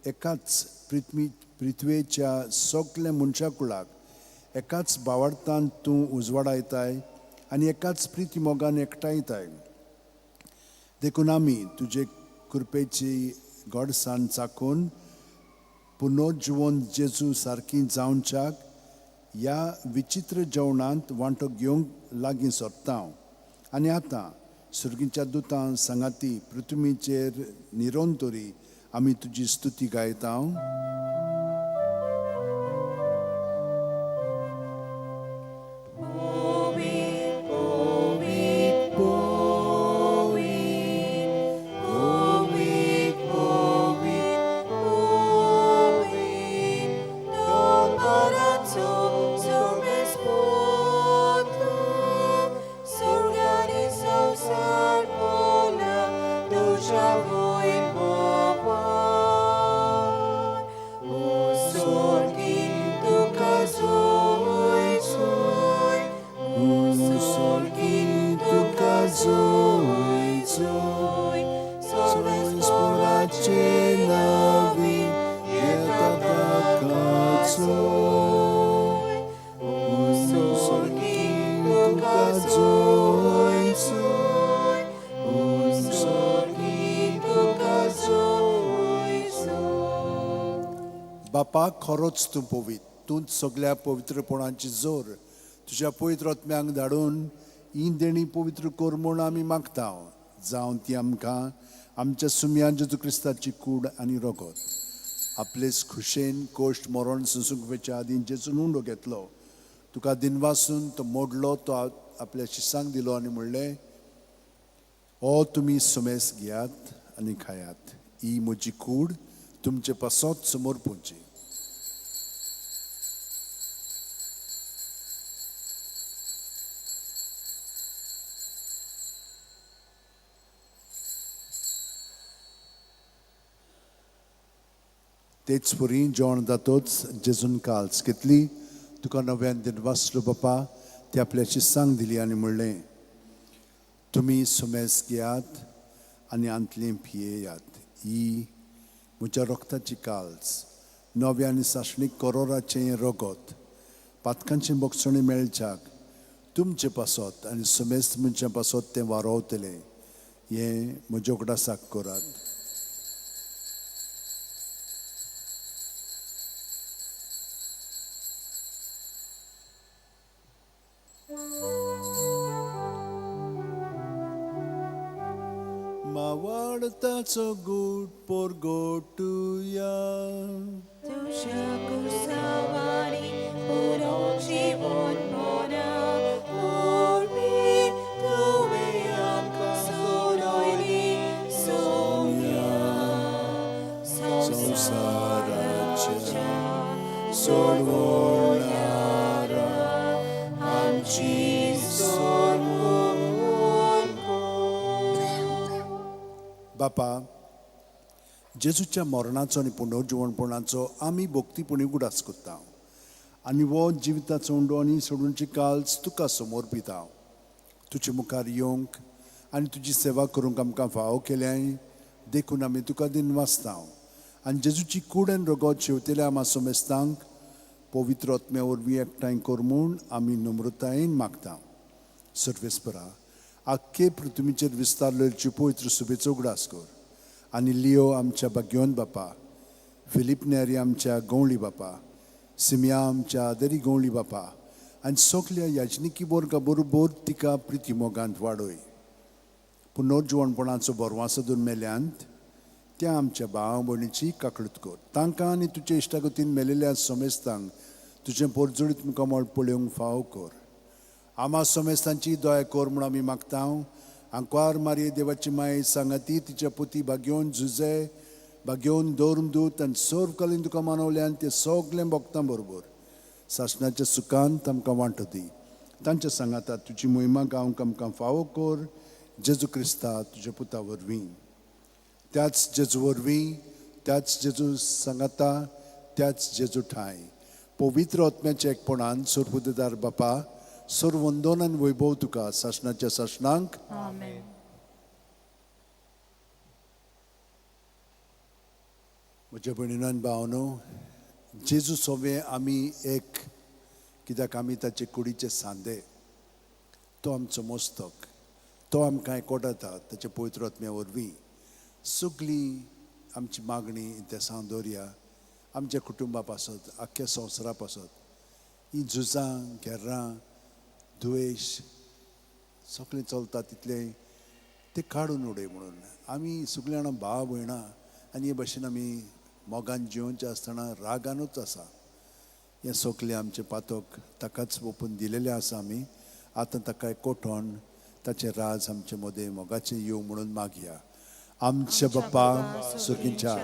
एकाच पृथ्वेच्या सगल्या मनशा कुळाक एकाच बावडतान तूं उजवाडायताय आनी एकाच प्रिती मोगान एकठांयताय. देखून आमी तुजे कृपेची घडसाण चाखून पुनर्जुवन जेजू सारकी जावच्याक ह्या विचित्र जेवणांत वांटो घेवंक लागीं सरता. आनी आतां सुर्गीच्या दुतां सांगाती पृथ्वीचेर निरोंतरी आमी तुजी स्तुती गायता. बापा, खरोच तूं पवित्र, तूंच सगळ्या पवित्रपणाची जोर तुज्या पवित्र आत्म्यांक धाडून ही देणी पवित्र कर म्हूण आमी मागता. जावं ती आमकां आमच्या सुम्या जेजू क्रिस्ताची कूड आनी रगत. आपलेच खुशेन कोश्ट मरण सुसूंकवेच्या आदीं जेजून उंडो घेतलो, तुका दिनवासून तो मोडलो, तो आपल्या शिसांक दिलो आनी म्हणलें, हो तुमी सुमेस घेयात आनी खायात. ही म्हजी कूड तुमचे पासत समोर पोवची. तेच पुरी जेवण जातोच जेजून काल्स घेतली, तुका नव्यान दिनवासलो बापा ती आपल्या शिसांक दिली आनी म्हणलें, तुमी सुमेस घेयात आनी आंतली पियेयात. ही म्हज्या रक्ताची काल्स, नव्या आनी साशणीक करोराचें रगत, पातकांचें बोगसणें मेळच्याक तुमचे पासत आनी सुमेस्त मनशां पासत तें वारोवतलें. हें म्हज्या उगडासाक करात. वाढताचो गूट पोरगोटुया. तुझ्या कुसावारी पुरो जीवन मोना पूर्वी तुवे आमकां सोडोयली सोम्या संसाराच्या सोडवणारा आमची सोडवण बापा, जेजूच्या मरणाचो आनी पुनर्जीवणपणाचो आमी भोक्तीपणी उगडास करता आनी हो जिविताचो उंडो आनी सोडूनची काळज तुका समोर पिता. तुजे मुखार येवंक आनी तुजी सेवा करूंक आमकां फावो केल्याय देखून आमी तुका दिन वाचता आनी जेजूची कूड आनी रगत शेवतेल्या आमा सोमेस्तांक पवित्र आत्म्या वरवीं एकठांय कर म्हूण आमी नम्रतायेन मागता. सर्वेस्परा, आख्खे पृथ्वीचेर विस्तारलेल्यो पवित्र सुबेचो उगडास कर आनी लियो आमच्या भाग्यवन बापा, फिलीप नेरी आमच्या गवळी बापा, सिमिया आमच्या आदरी गवळी बापा आनी सगल्या याजनिकी वर्गा बरोबर तिका प्रिती मोगांत वाडय. पुनर्जीवणपणाचो बरवासो दोन मेल्यांत त्या आमच्या भाव भयणीची काकळूत कर. तांकां आनी तुज्या इश्टागतीन मेलेल्या सोमेस्तांक तुजें परजोडीत मुखामळ पळोवंक फावो कर. आमा सोमेस्तांची दया कर म्हूण आमी मागता. आंकवार मारये देवाची माय सांगाती तिच्या पुती भाग्योन झुजे भाग्योन दोरमदूत आनी सर्व कालीन तुका मानवल्यान ते सगळे भक्तां बरोबर सासणाच्या सुखांत आमकां वांटो दी. तांच्या सांगातात तुजी मोहिमा गावंक आमकां फावो कर. जेजू क्रिस्ता तुज्या पुता वरवीं, त्याच जेजू वरवीं, त्याच जेजू सांगाता, त्याच जेजू ठाय पवित्र आत्म्याच्या एकपणान सर्वोदयदार बापा, सर्व वंदन आनी वैभव तुका सासणाच्या सासणांक. आमेन. म्हज्या भयणीनान भावनो, जेजू सोवे आमी एक, कित्याक आमी ताचे कुडीचे सांदे. तो आमचो मस्तक, तो आमकां एकवटाता ताचे पवित्र आत्म्या वरवीं. सगली आमची मागणी ते सांदोरया आमच्या कुटुंबा पासत, आख्ख्या संवसारा पासत ही झुजां, घेर्रां, द्वेश सगळें चलता तितले ते काडून उडय म्हणून आमी सगळीं जाणां भाव भयणां आनी हे भाशेन आमी मोगान जिवोवचें आसतना रागानूच आसा. हें सगलें आमचें पातक ताकाच ओपून दिलेलें आसा. आमी आतां ताका एकवटोन ताचें राज आमचे मदें मोगाचें येवं म्हणून मागया. आमच्या बाप्पा सुर्गींच्या,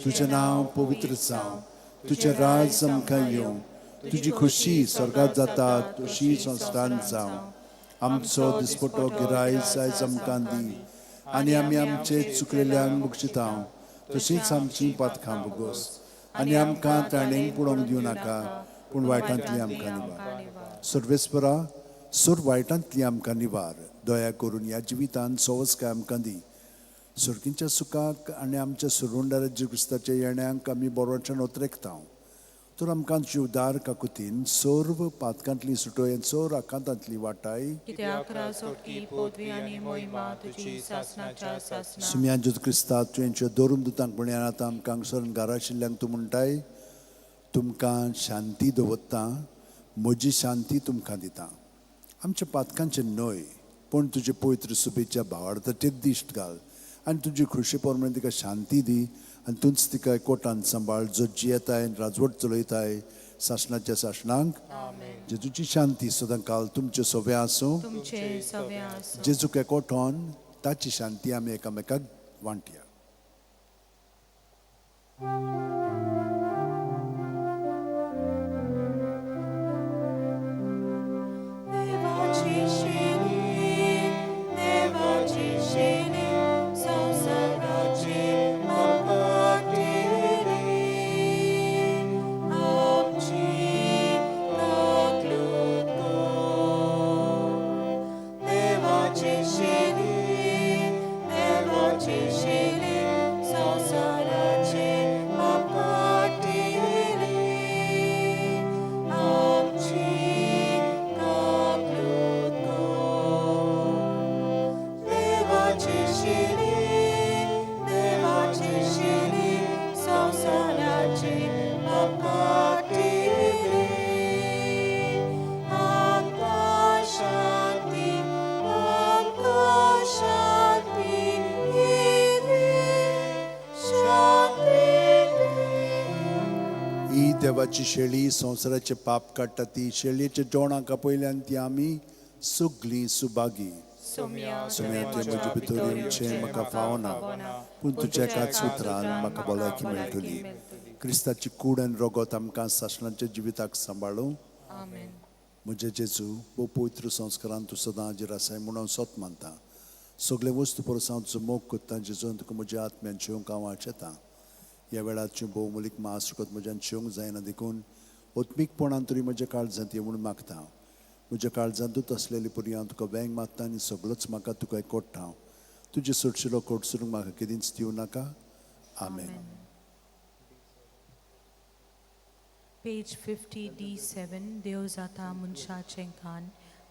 तुजें नांव पवित्र जावं, तुजें राज आमकां येवं, तुजी खुशी स्वर्गांत जाता तशी संस्थान जावं. आमचो दिसपटो गिरायज आयज आमकां दी आनी आमी आमचे चुकलेल्यांक बक्षिता तशींच आमची पातकां भोगोस आनी आमकां ताणेंक पडोवंक दिवं नाका पूण वायटांतली आमकां निवार. सर्वेस्परा, सूर वायटांतली आमकां निवार. दया करून ह्या जिवितांत सवस्काय आमकां दी. सुर्गींच्या सुखाक आनी आमच्या सुरवंडार जेजू क्रिस्ताच्या येण्याक आमी बरोवचें नोतरेकता. तर आमकां जीवदार काकुतीन सर्व पातकांतली सुटोय चोर आकांतांतली वाटाय. कित्याक राजोटकी पदवी आनी मोहिमा तुजी सासणाच्या सासणा. सुम्या जेजू क्रिस्ता तुवेंच्यो दोरून दुतांक म्हण्यान आतां आमकां हांगसर घरा आशिल्ल्यांक तूं म्हणटाय, तुमकां शांती दवरता, म्हजी शांती तुमकां दिता. आमच्या पातकांचे न्हय पूण तुजे पवित्र सुबेच्या भावार्थाचेर दिश्ट घाल आनी तुजी खुशी परमेन तिका शांती दी आनी तूंच तिका एकवटान सांबाळ जो जियेताय राजवट चलयताय सासणाच्या सासणांक. जेजूची शांती सदां काल तुमचे सोबे आसूं. तुमचे सवे आसूं. जेजूक एकवटोन ताची शांती आमी एकामेकाक वांटया. देवाची शेणी, देवाची शेणी, संसाराची मपाटेरी, आमची तकलूत कर. देवाची शेणी, देवाची शेणी, संसाराची मपाटेरी. देवाची शेळी संवसाराचे पाप काडटा ती शेळयेच्या जेवणाक पयल्यान ती आमी सगलीं सुभागी सोम्या सुम्या ते म्हजे भितर येवचें म्हाका फावना पूण तुज्या एकाच उतरान म्हाका भलायकी मेळटली क्रिस्ताची कूड आनी रगत आमकां सासणाच्या जिविताक सांबाळूं आमेन. म्हजे जेजू वो पवित्र संस्कारान तूं सदां हाजीर आसाय म्हणून हांव सोत मानतां सगळे वस्तू परस हांव तुजो मोग करतां जेजून तुका म्हज्या आत्म्यान जिवंक हांव वाचयतां ह्या वेळार भौमोलीक महासुखत म्हज्यान जिवंक जायना देखून ओत्मीकपणान तरी म्हज्या काळजांत ये म्हणून मागतां म्हज्या काळजांतूच आसलेली परी हांव तुका वेंग मागतां आनी सगळोच म्हाका तुका कोट्टा तुजे सुटशिलो कोडसरूंक म्हाका केदींच दिवं नाका आमेन. Page 50 D7 Deozata Munsha Chenkan.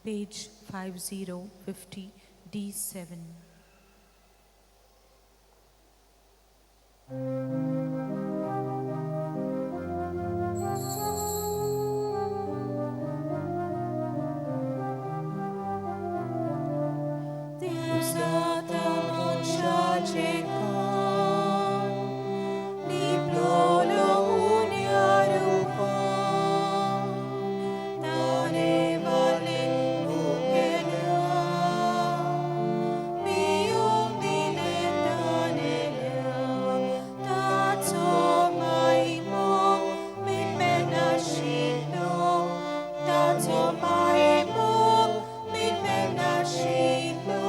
Page 5050 D7. Deozata Munsha Chenkan. Ni plolo uniarupa. Dane vale ukela. Biung dilendanela. Tatso maimo min menashino. Tatso maimo min menashino.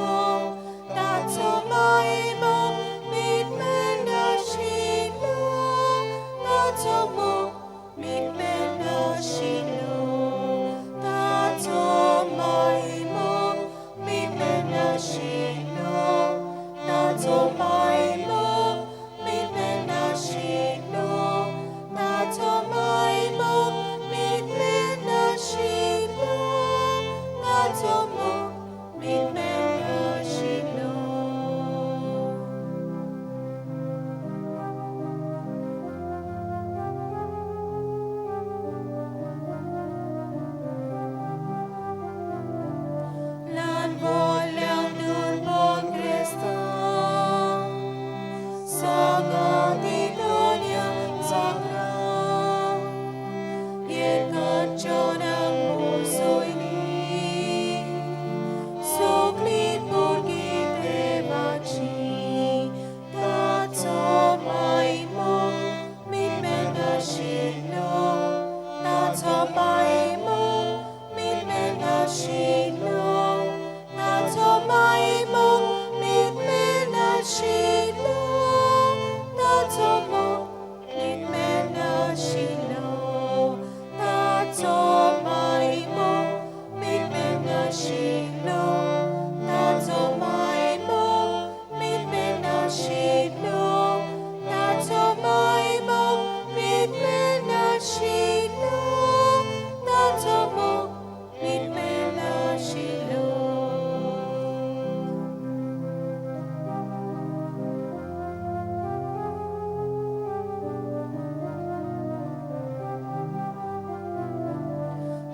Tatso maimo min menashino. Tatso mo min menashino. Tatso maimo min menashino. Tatso maimo min menashino. Tatso maimo min menashino. Tatso mo min menashino. Lan vogliam d'un buon Cristo, sono di gloria sacra, ier cancionam musoini, soclit purgit evaci, tatso maimo min menashino, tatso maimo min menashino, tatso maimo min menashino, tatso mo min menashino, tatso maimo min menashino, tatso maimo min menashino, tatso maimo min menashino, tatso mo min menashino.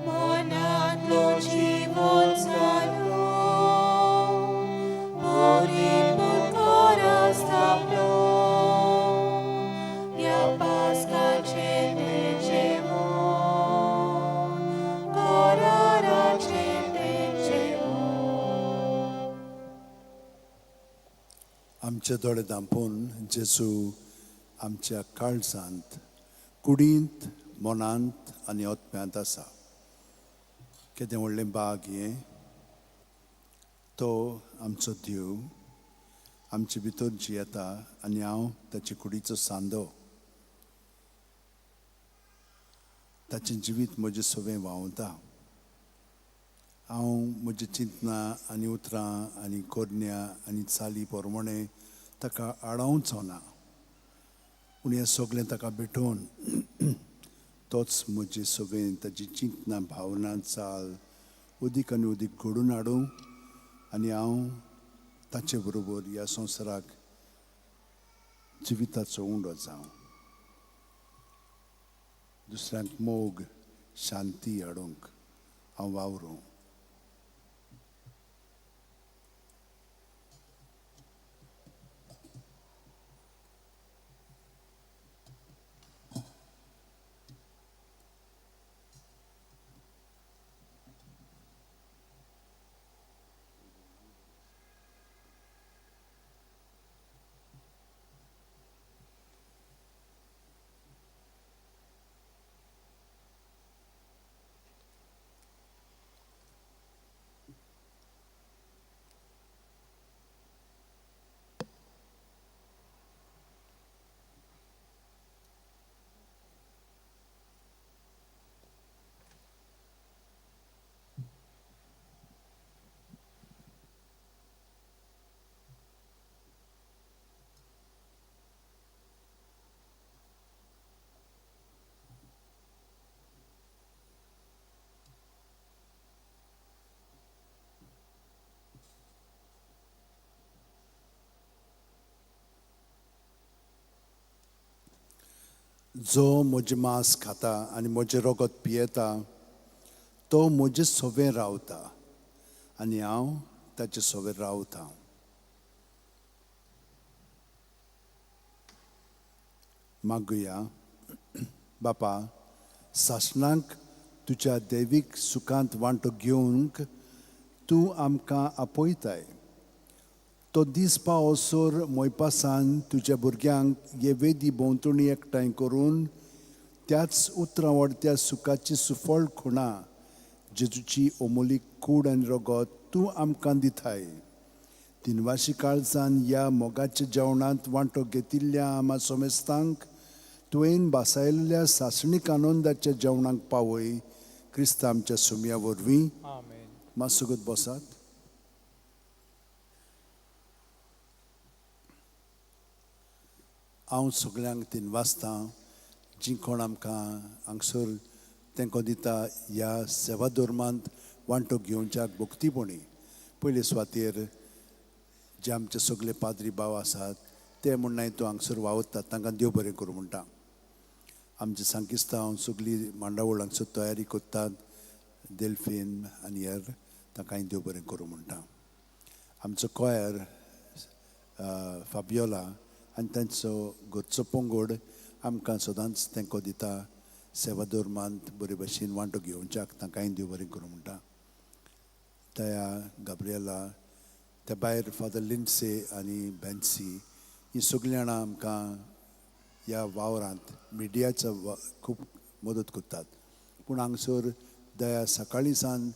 Monadlo জীবন সালো, পরিপূর্ণ coras tablo, ya pasca cene cemo, corara cene cemo. आमचे दोळे धांपून जेजू आमच्या काळजांत कुडींत मनांत आनी ओतम्यांत आसा केदें व्हडलें बाग हें तो आमचो देव आमचे भितर जियेता आनी हांव ताचे कुडीचो सांदो ताचें जिवीत म्हजें सगळें व्हांवता हांव म्हजीं चिंतनां आनी उतरां आनी कोडण्यां आनी चाली पोरमोणे ताका आडावचो ना पूण हें सगळें ताका भेटोवन तोच म्हजें सगळें ताची चिंतनां भावना चाल उदीक आनी उदीक घडोवन हाडूं आनी हांव ताचे बरोबर ह्या संवसाराक जिविताचो उंडो जावं दुसऱ्यांक मोग शांती हाडूंक हांव वावरूं जो म्हजें मांस खाता आनी म्हजें रगत पियेता तो म्हजे सोबें रावता आनी हांव ताचे सोबें रावतां. मागुया. बापा, सासणांक तुज्या दैवीक सुखांत वांटो घेवंक तूं आमकां आपयताय. तो दीस पावसोर मोयपासान तुज्या भुरग्यांक हे वेदी भोंवतणी एकठांय करून त्याच उतरावडत्या सुखाची सुफळ खुणां जेजूची ओमोलीक कूड आनी रगत तूं आमकां दिताय. दिनवाशी काळजान ह्या मोगाच्या जेवणांत वांटो घेतिल्ल्या आमा सोमेस्तांक तुवें बासायल्ल्या सासणीक आनंदाच्या जेवणाक पावय. क्रिस्त आमच्या सुमया वरवीं. आमेन. मातसोगत बसात. हांव सगळ्यांक दिनवासतां जी कोण आमकां हांगसर तेंको दिता ह्या सेवा धर्मांत वांटो घेवच्याक भक्तीपणी. पयले सुवातेर जे आमचे सगळे पाद्री भाव आसात ते म्हणून तूं हांगसर वावरतात तांकां देव बरें करूं म्हणटा. आमचे सांकिस्तांव सगळीं मांडावळ हांगसर तयारी करतात, देल्फीन आनी हेर तांकांय देव बरें करूं म्हणटा. आमचो कोयर फाबियोला आनी तांचो घरचो पंगड आमकां सदांच तेंको दिता सेवा धर्मांत बरे भशेन वांटो घेवच्याक तांकांय देव बरें करूं म्हणटा. दया, गाब्रिएला, त्या भायर फादर लिंडसे आनी बेन्सी ही सगळीं जाणां आमकां ह्या वावरांत मिडियाचो खूब मदत करतात. पूण हांगसर दया सकाळीं सान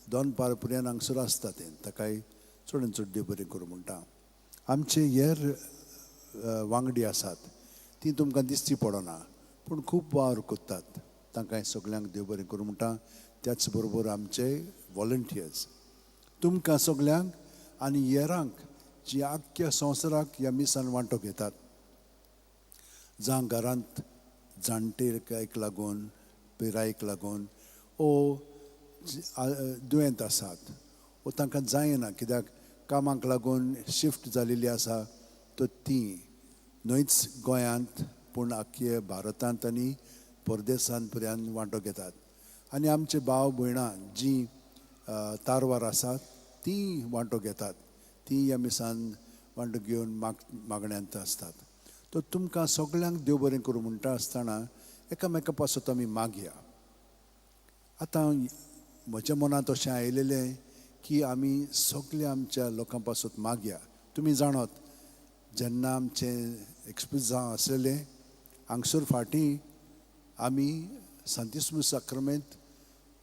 2 पार पर्यंत हांगसर आसता तें ताकाय चड चड देव बरें करूं म्हणटा. आमचे हेर वांगडी आसात ती तुमकां दिसची पडना पूण खूब वावर करतात तांकांय सगळ्यांक देव बरें करूं म्हणटा. त्याच बरोबर आमचे वॉलंटियर्स तुमकां सगळ्यांक आनी हेरांक जी आख्ख्या संवसाराक ह्या मिसान वांटो घेतात. जावं घरांत जाणटेकायक लागून, पिरायेक लागून ओ दुयेंत आसात वो तांकां जायना कित्याक कामाक लागून शिफ्ट जालेली आसा तो तीं न्हयच गोंयांत पूण आख्खे भारतांत आनी परदेसांत पर्यंत वांटो घेतात. आनी आमचे भाव भयणां जीं तारवार आसात तीं वांटो घेतात. तीं ह्या मिसान वांटो घेवन मागण्यांत आसतात. तो तुमकां सगळ्यांक देव बरें करूं म्हणटा आसतना एकामेका पासत आमी मागया. आतां म्हज्या मनांत अशें आयलेलें की आमी सगळे आमच्या लोकां पासत मागया. तुमी जाणत जेन्ना आमचें एक्सप्रेस जावं आसलेलें हांगसर फाटीं आमी सांतिस्म साक्रमेंत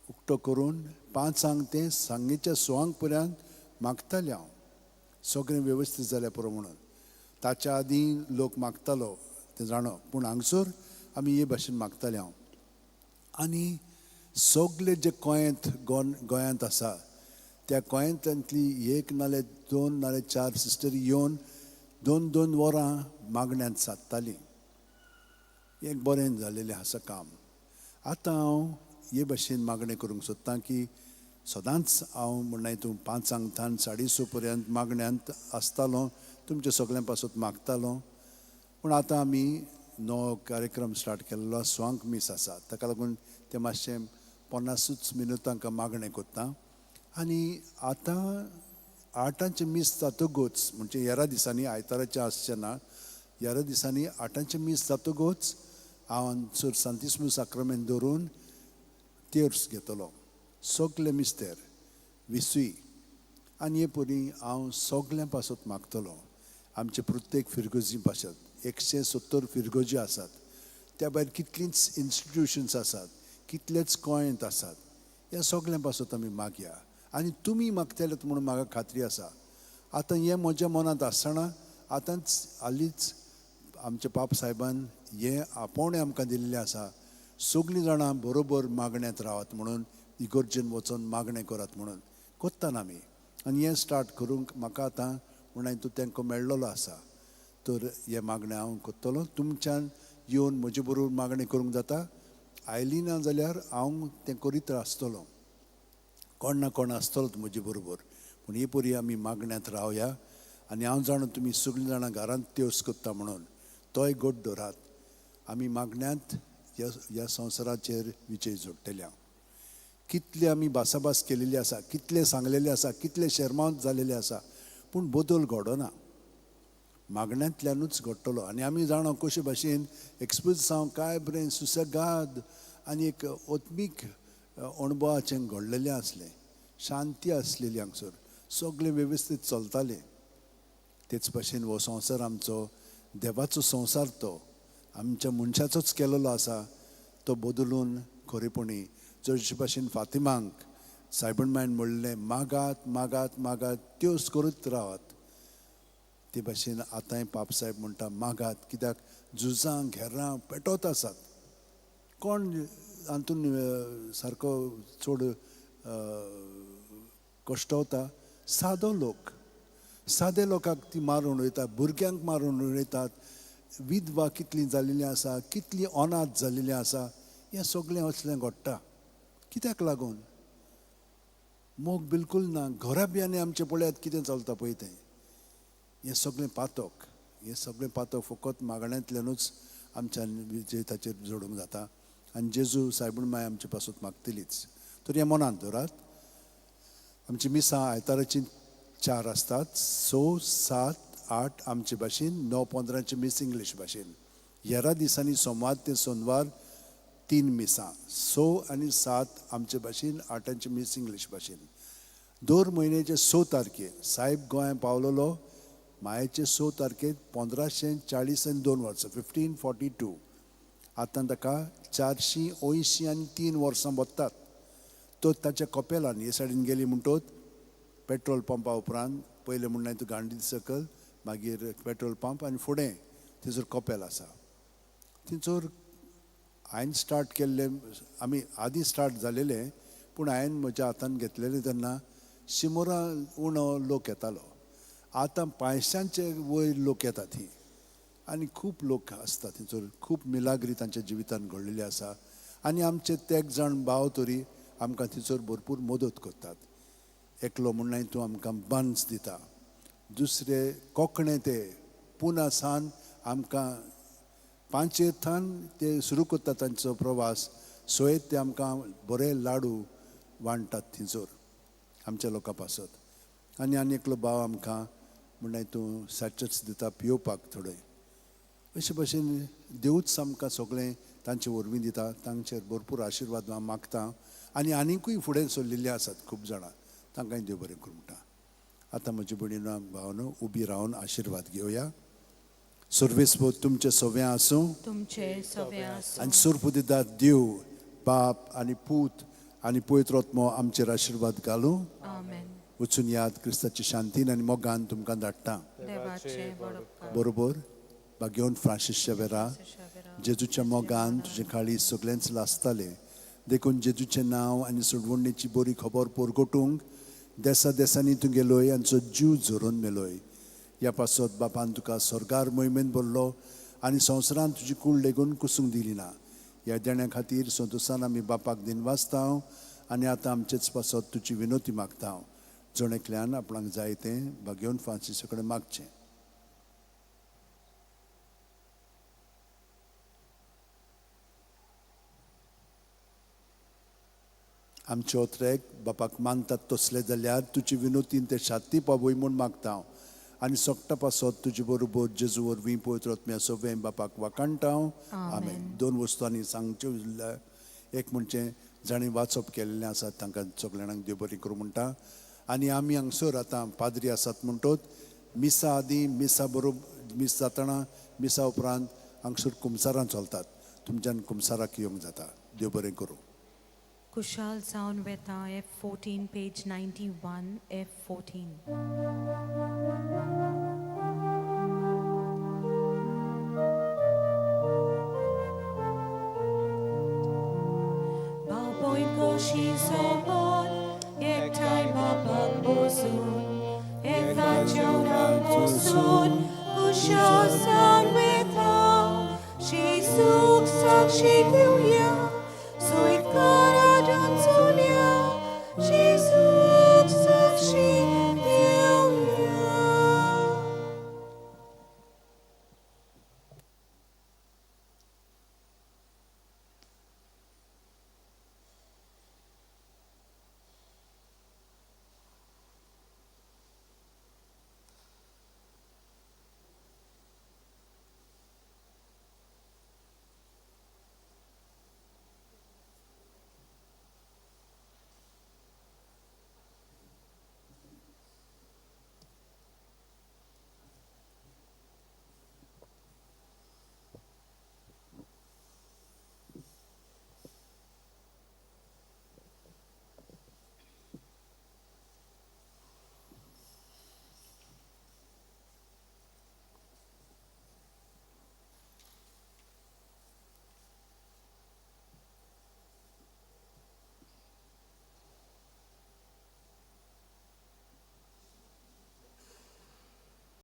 उक्तो करून 5 ते सांजेच्या 6 पर्यंत मागताले हांव सगळें वेवस्थीत जाल्या पुरो म्हणून. ताच्या आदीं लोक मागतालो तें जाणो पूण हांगसर आमी हे भाशेन मागताले हांव. आनी सगळे जे गोंयांत आसा त्या गोंयांतली 1 नाल्यार 2 नाल्यार 4 सिस्टर येवन 2-2 वरां मागण्यांत सादतालीं. एक बरें जालेलें आसा काम. आतां हांव हे भाशेन मागणें करूंक सोदतां की सदांच हांव म्हणना हितून 5 थान 6:30 पर्यंत मागण्यांत आसतालो, तुमच्या सगळ्यां पासत मागतालो. पूण आतां आमी नवो कार्यक्रम स्टार्ट केल्लो 6 मीस आसा ताका लागून ते मातशें 50 मिनटांक मागणें करता. आनी आतां 8 मीस जातकूच म्हणजे हेरा दिसांनी आयताराचें आसचें ना, हेरा दिसांनी 8 मीस जातकूच हांव हांगसर सांतिस्म साक्रमेंत दवरून तेर्स घेतलो. सगळे मिस्तेर 20 आनी हे परी हांव सगळ्यां पासत मागतलो. आमचे प्रत्येक फिरगोजी भाशेंत 170 फिरगोजी आसात. त्या भायर कितलींच इन्स्टिट्यूशन्स आसात, कितलेच गोंयांत आसात. ह्या सगळ्यां पासत आमी मागया. आनी तुमी मागतलेत म्हणून म्हाका खात्री आसा. आतां हें म्हज्या मनांत आसतना आतांच हालींच आमच्या पाप साहेबान हें आपोवणें आमकां दिल्लें आसा. सगळीं जाणां बरोबर मागण्यांत रावात म्हणून, इगर्जेन वचून मागणें करात म्हणून कोत्तात आमी. आनी हें स्टार्ट करूंक म्हाका आतां म्हणून तूं तेंको मेळ्ळलो आसा. तर हे मागणें हांव कोत्तलो. तुमच्यान येवन म्हजे बरोबर मागणें करूंक जाता. आयली ना जाल्यार हांव तें करीत आसतलो, कोण ना कोण आसतलोच म्हजे बरोबर. पूण हे परी आमी मागण्यांत रावया. आनी हांव जाणा तुमी सगळीं जाणां घरांत तेवस कोत्ता म्हणून तोय गोड दवरात. आमी मागण्यांत ह्या संवसाराचेर विजय जोडटल्या. कितले आमी भासाभास केलेली आसा, कितले सांगलेले आसा, कितले शर्मावत जालेले आसा, पूण बदल घडोना. मागण्यांतल्यानूच घडटलो. आनी आमी जाणो कशे भाशेन एक्सप्रेस जावं काय बरें सुसेगाद आनी एक ओत्मीक अणभवाचें घडलेलें आसलें. शांती आसलेली हांगसर, सगळें वेवस्थीत चलतालें. तेच भाशेन हो संवसार आमचो देवाचो संवसार, तो आमच्या मनशाचोच केलेलो आसा. तो बदलून खरेपणी जशे भाशेन फातिमांक सायबण मायन म्हणलें, मागात मागात मागात त्योच करीत रावात. ते भाशेन आतांय पाप साहेब म्हणटा मागात, कित्याक झुजां घेरां पेटोत आसात. कोण हातून सारको चड कश्टवता? सादो लोक. सादे लोकांक ती मारून उडयतात, भुरग्यांक मारून उडयतात. विधवा कितलीं जाल्लीं आसा, कितलीं अनाथ जाल्लीं आसा. हें सगळें असलें घडटा. कित्याक लागून? मोग बिलकूल ना. घरा बियांनी आमचे पळयात कितें चलता पळय तें. हें सगळें पातक. हें सगळें पातक फकत मागण्यांतल्यानूच आमच्या विजयताचेर जोडूंक जाता. आनी जेजू सायबण माय आमचे पासून मागतलीच. तर हें मनांत दवरात. आमची मिसां आयताराची 4 आसतात. 6, 7, 8 आमचे भाशेन, 9, 15 मीस इंग्लीश भाशेन. हेरा दिसांनी सोमार ते सोनवार 3 मिसां. 6 आनी 7 आमचे भाशेन, 8 मीस इंग्लीश भाशेन. दर म्हयन्याचे 6 तारखेर साहेब गोंयांत पावलेलो. मायाचे 6 तारखेक 1542 वर्सां 1542. आतां ताका 483 वर्सां बत्तात. तो ताच्या कपेलान हे सायडीन गेली म्हणटोच पेट्रोल पंपा उपरांत पयलें म्हणल्यार तूं गांधी सकल, मागीर पेट्रोल पंप आनी फुडें थंयसर कपेल आसा. थंयसर हांवें स्टार्ट केल्लें, आमी आदीं स्टार्ट जालेलें, पूण हांवें म्हज्या हातान घेतलेलें तेन्ना 100 उणो लोक येतालो. आतां 500चे वयर लोक येतात थंय. आनी खूब लोक आसता थंयसर. खूब मिलाग्री तांच्या जिवितान घडलेली आसा. आनी आमचे ते 1 जाण भाव तरी आमकां थंयसर भरपूर मदत करतात. एकलो म्हणल्यार तूं आमकां बन्स दिता. दुसरे कोंकणे ते पुना सान आमकां 5 ते सुरू करतात तांचो प्रवास. 6 ते आमकां बरे लाडू वांटतात थंयसर आमच्या लोकां पासत. आनी एकलो भाव आमकां म्हणल्यार तूं सॅचेट्स दिता पिवपाक थोडे. अशे भाशेन देवूच आमकां सगळें तांचे वरवीं दिता. तांचेर भरपूर आशिर्वाद हांव मागतां. आनी आनिकूय फुडें चलिल्ले आसात खूब जाणां, तांकांय देव बरें करूं म्हणटा. आतां म्हजी भयणीनो भावनो उबी रावन आशिर्वाद घेवया. सर्वेस्पो तुमचे सव्या आसूं. तुमचे सवे आसूं. आनी सुर्प दिता देव बाप आनी पूत आनी पवित्र आत्मो आमचेर आशिर्वाद घालूं. आमेन. वचून याद क्रिस्ताची शांतीन आनी मोगान तुमकां धाडटा. देवाचे बरोबर. बरोबर भाग्योन फ्रांसीसच्या वेरा जेजूच्या मोगान तुजे काळी सगळेंच लासतालें. देखून जेजूचें नांव आनी सोडवणेची बरी खबर पोरगोटूंक देसा देसांनी तूं गेलोय आनी जीव झरोवन मेलोय. ह्या पासत बापान तुका स्वर्गार मोहिमेन भरलो आनी संवसारान तुजी कूड लेगून कुसूंक दिली ना. ह्या देण्या खातीर संतोशान आमी बापाक दिनवासता. आनी आतां आमचेच पासत तुजी विनोती मागता. जण एकल्यान आपणाक जाय तें भाग्योन फ्रांसीसा कडेन मागचें. आमचे ओत्रेक बापाक मानतात तसले जाल्यार तुजी विनोतीन ते शांती पावय म्हूण मागता. आनी सोगटा पासत तुजे बरोबर जेजू वरवीं पवित्र आत्म्या सवें बापाक वाकाणटा. आमेन. 2 वस्तू आनी सांगच्यो उरल्या. एक म्हणजे जाणीं वाचप केल्लें आसा तांकां सगळ्यांक देव बरें करूं म्हणटा. आनी आमी हांगसर आतां पाद्री आसात म्हणटोच मिसा आदीं मिसा बरोबर मिस जातना मिसा उपरांत हांगसर कुमसारां चलतात. तुमच्यान कुमसाराक येवंक जाता. देव बरें करूं. कुशाल जावन वेता F14 page 91 F14. Baboy koshi sobon ektai babak bosun ekachorang bosun kushal san weta shi suk sak shi